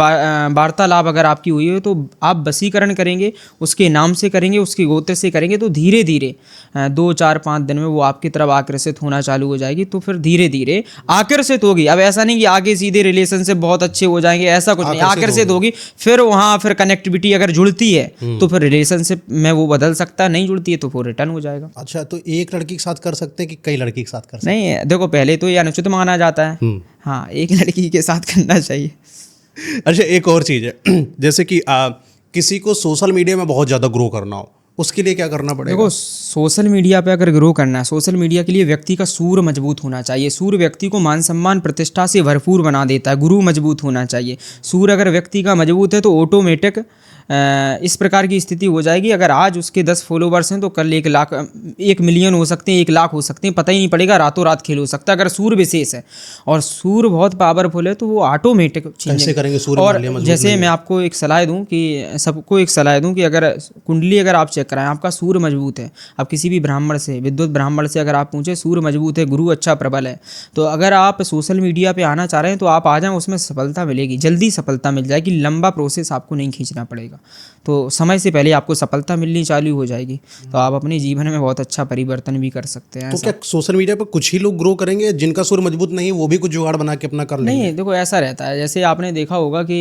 वार्तालाप अगर आपकी हुई है तो आप वशीकरण करेंगे, उसके नाम से करेंगे, उसके गोत्र से करेंगे, तो धीरे धीरे 2, 4, 5 दिन में वो आपकी तरफ आकर्षित होना चालू हो जाएगी। तो फिर धीरे धीरे आकर्षित होगी। अब ऐसा नहीं कि आगे सीधे रिलेशनशिप बहुत अच्छे हो जाएंगे, ऐसा कुछ नहीं, आकर्षित होगी। फिर वहाँ फिर कनेक्टिविटी अगर जुड़ती है तो फिर रिलेशनशिप में वो बदल सकता है, नहीं जुड़ती है तो फिर रिटर्न हो जाएगा। अच्छा, तो एक लड़की के साथ कर सकते हैं कि कई लड़की के साथ कर सकते हैं? नहीं, देखो पहले तो ये अनुचित माना जाता है। हाँ, एक लड़की के साथ करना चाहिए। अच्छा, एक और चीज़ है, जैसे कि किसी को सोशल मीडिया में बहुत ज़्यादा ग्रो करना हो, उसके लिए क्या करना पड़ेगा? देखो सोशल मीडिया पे अगर ग्रो करना है, सोशल मीडिया के लिए व्यक्ति का सूर मजबूत होना चाहिए। सूर व्यक्ति को मान सम्मान प्रतिष्ठा से भरपूर बना देता है। गुरु मजबूत होना चाहिए। सूर अगर व्यक्ति का मजबूत है तो ऑटोमेटिक इस प्रकार की स्थिति हो जाएगी, अगर आज उसके 10 फॉलोवर्स हैं तो कल 1 लाख 1 मिलियन हो सकते हैं, 1 लाख हो सकते हैं, पता ही नहीं पड़ेगा, रातों रात खेल हो सकता है। अगर सूर विशेष है और सूर बहुत पावरफुल है तो वो ऑटोमेटिक कैसे करेंगे सूर्य? और जैसे मैं आपको एक सलाह दूं कि सबको एक सलाह दूं कि अगर कुंडली अगर आप चेक कराएं, आपका सूर्य मजबूत है, आप किसी भी ब्राह्मण से, विद्वत ब्राह्मण से अगर आप पूछें सूर्य मजबूत है, गुरु अच्छा प्रबल है, तो अगर आप सोशल मीडिया पे आना चाह रहे हैं तो आप आ जाएं, उसमें सफलता मिलेगी, जल्दी सफलता मिल जाएगी, लंबा प्रोसेस आपको नहीं खींचना पड़ेगा, तो समय से पहले आपको सफलता मिलनी चालू हो जाएगी, तो आप अपने जीवन में बहुत अच्छा परिवर्तन भी कर सकते हैं। तो क्या सोशल मीडिया पर कुछ ही लोग ग्रो करेंगे, जिनका सूर्य मजबूत नहीं है वो भी कुछ जुगाड़ बना के अपना कर लेंगे? नहीं, देखो ऐसा रहता है, जैसे आपने देखा होगा कि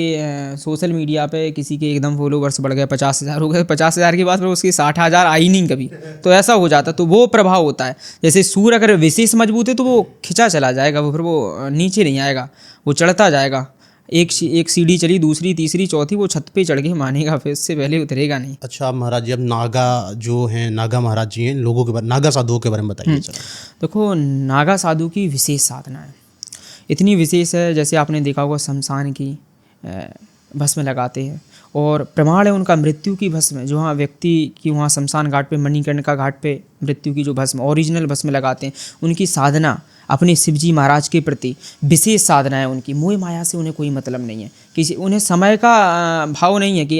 सोशल मीडिया पे किसी के एकदम फॉलोवर्स बढ़ गए, 50,000 हो गए, 50,000 के बाद फिर उसकी 60,000 आई नहीं कभी, तो ऐसा हो जाता है, तो वो प्रभाव होता है। जैसे सूर्य अगर विशेष मजबूत है तो वो खिंचा चला जाएगा, वो फिर वो नीचे नहीं आएगा, वो चढ़ता जाएगा, एक सीढ़ी चली, दूसरी, तीसरी, चौथी, वो छत पे चढ़ के मानेगा, फिर उससे पहले उतरेगा नहीं। अच्छा महाराज जी, अब नागा जो हैं, नागा महाराज जी हैं, इन लोगों के बारे, नागा साधुओं के बारे में बताइए जरा। देखो, नागा साधु की विशेष साधना है, इतनी विशेष है, जैसे आपने देखा होगा शमशान की भस्म लगाते हैं, और प्रमाण है उनका मृत्यु की भस्म, जो वहाँ व्यक्ति की वहाँ शमशान घाट पे, मणिकर्णिका घाट पे मृत्यु की जो भस्म, ओरिजिनल भस्म लगाते हैं, उनकी साधना अपने शिवजी महाराज के प्रति विशेष साधना है उनकी। मोह माया से उन्हें कोई मतलब नहीं है, किसी उन्हें समय का भाव नहीं है कि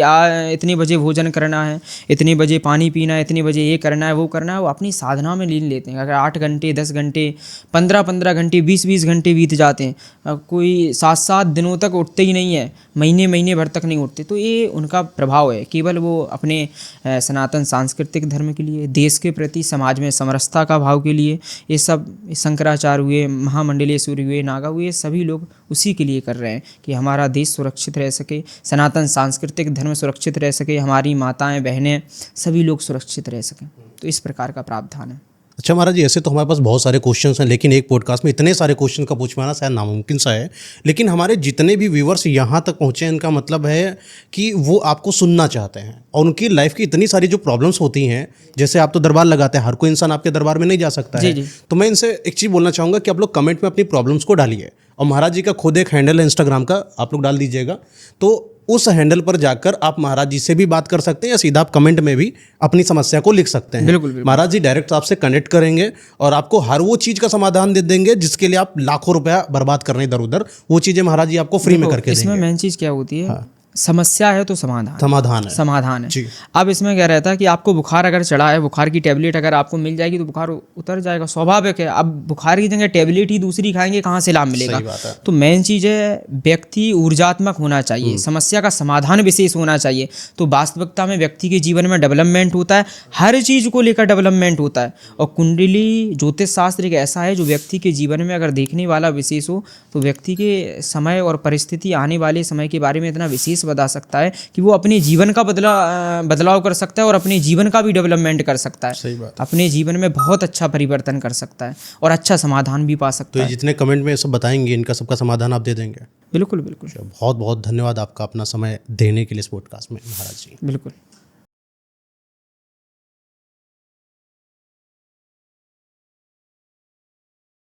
इतने बजे भोजन करना है, इतने बजे पानी पीना है, इतने बजे ये करना है, वो करना है। वो अपनी साधना में लीन लेते हैं। अगर 8 घंटे, 10 घंटे, 15-15 घंटे, 20-20 घंटे बीत जाते हैं, कोई 7-7 दिनों तक उठते ही नहीं है, महीने भर तक नहीं उठते, तो ये उनका प्रभाव है। केवल वो अपने सनातन सांस्कृतिक धर्म के लिए, देश के प्रति, समाज में समरसता का भाव के लिए, ये सब शंकराचार्य हुए, महामंडलेश्वरी हुए, नागा हुए, सभी लोग उसी के लिए कर रहे हैं कि हमारा देश सुरक्षित रह सके, सनातन सांस्कृतिक धर्म सुरक्षित रह सके, हमारी माताएं, बहनें, सभी लोग सुरक्षित रह सकें। तो इस प्रकार का प्रावधान है। अच्छा महाराज जी, ऐसे तो हमारे पास बहुत सारे क्वेश्चंस हैं, लेकिन एक पॉडकास्ट में इतने सारे क्वेश्चन का पूछ पाना शायद नामुमकिन सा है। लेकिन हमारे जितने भी व्यूवर्स यहाँ तक पहुँचे हैं, इनका मतलब है कि वो आपको सुनना चाहते हैं, और उनकी लाइफ की इतनी सारी जो प्रॉब्लम्स होती हैं, जैसे आप तो दरबार लगाते हैं, हर कोई इंसान आपके दरबार में नहीं जा सकता है। तो मैं इनसे एक चीज़ बोलना चाहूँगा कि आप लोग कमेंट में अपनी प्रॉब्लम्स को डालिए, और महाराज जी का खुद एक हैंडल है इंस्टाग्राम का, आप लोग डाल दीजिएगा, तो उस हैंडल पर जाकर आप महाराज जी से भी बात कर सकते हैं, या सीधा आप कमेंट में भी अपनी समस्या को लिख सकते हैं। बिल्कुल। महाराज जी डायरेक्ट आपसे कनेक्ट करेंगे और आपको हर वो चीज़ का समाधान दे देंगे जिसके लिए आप लाखों रुपया बर्बाद कर रहे हैं इधर उधर, वो चीज़ें महाराज जी आपको फ्री में करके देंगे। इसमें मेन चीज़ क्या होती है? समस्या है तो समाधान है। अब इसमें क्या रहता है कि आपको बुखार अगर चढ़ा है, बुखार की टेबलेट अगर आपको मिल जाएगी तो बुखार उतर जाएगा, स्वाभाविक है। अब बुखार की जगह टेबलेट ही दूसरी खाएंगे, कहाँ से लाभ मिलेगा? तो मेन चीज़ है व्यक्ति ऊर्जात्मक होना चाहिए, समस्या का समाधान विशेष होना चाहिए। तो वास्तविकता में व्यक्ति के जीवन में डेवलपमेंट होता है, हर चीज़ को लेकर डेवलपमेंट होता है। और कुंडली ज्योतिष शास्त्र एक ऐसा है जो व्यक्ति के जीवन में अगर देखने वाला विशेष हो तो व्यक्ति के समय और परिस्थिति, आने वाले समय के बारे में इतना विशेष बता सकता है कि वो अपने जीवन का बदलाव कर सकता है और अपने जीवन का भी डेवलपमेंट कर सकता है। सही बात। अपने जीवन में बहुत अच्छा परिवर्तन कर सकता है और अच्छा समाधान भी पा सकता है। तो जितने कमेंट में सब बताएंगे, इनका सबका समाधान आप दे देंगे? बिल्कुल। बहुत बहुत धन्यवाद आपका अपना समय देने के लिए इस पॉडकास्ट में महाराज जी। बिल्कुल।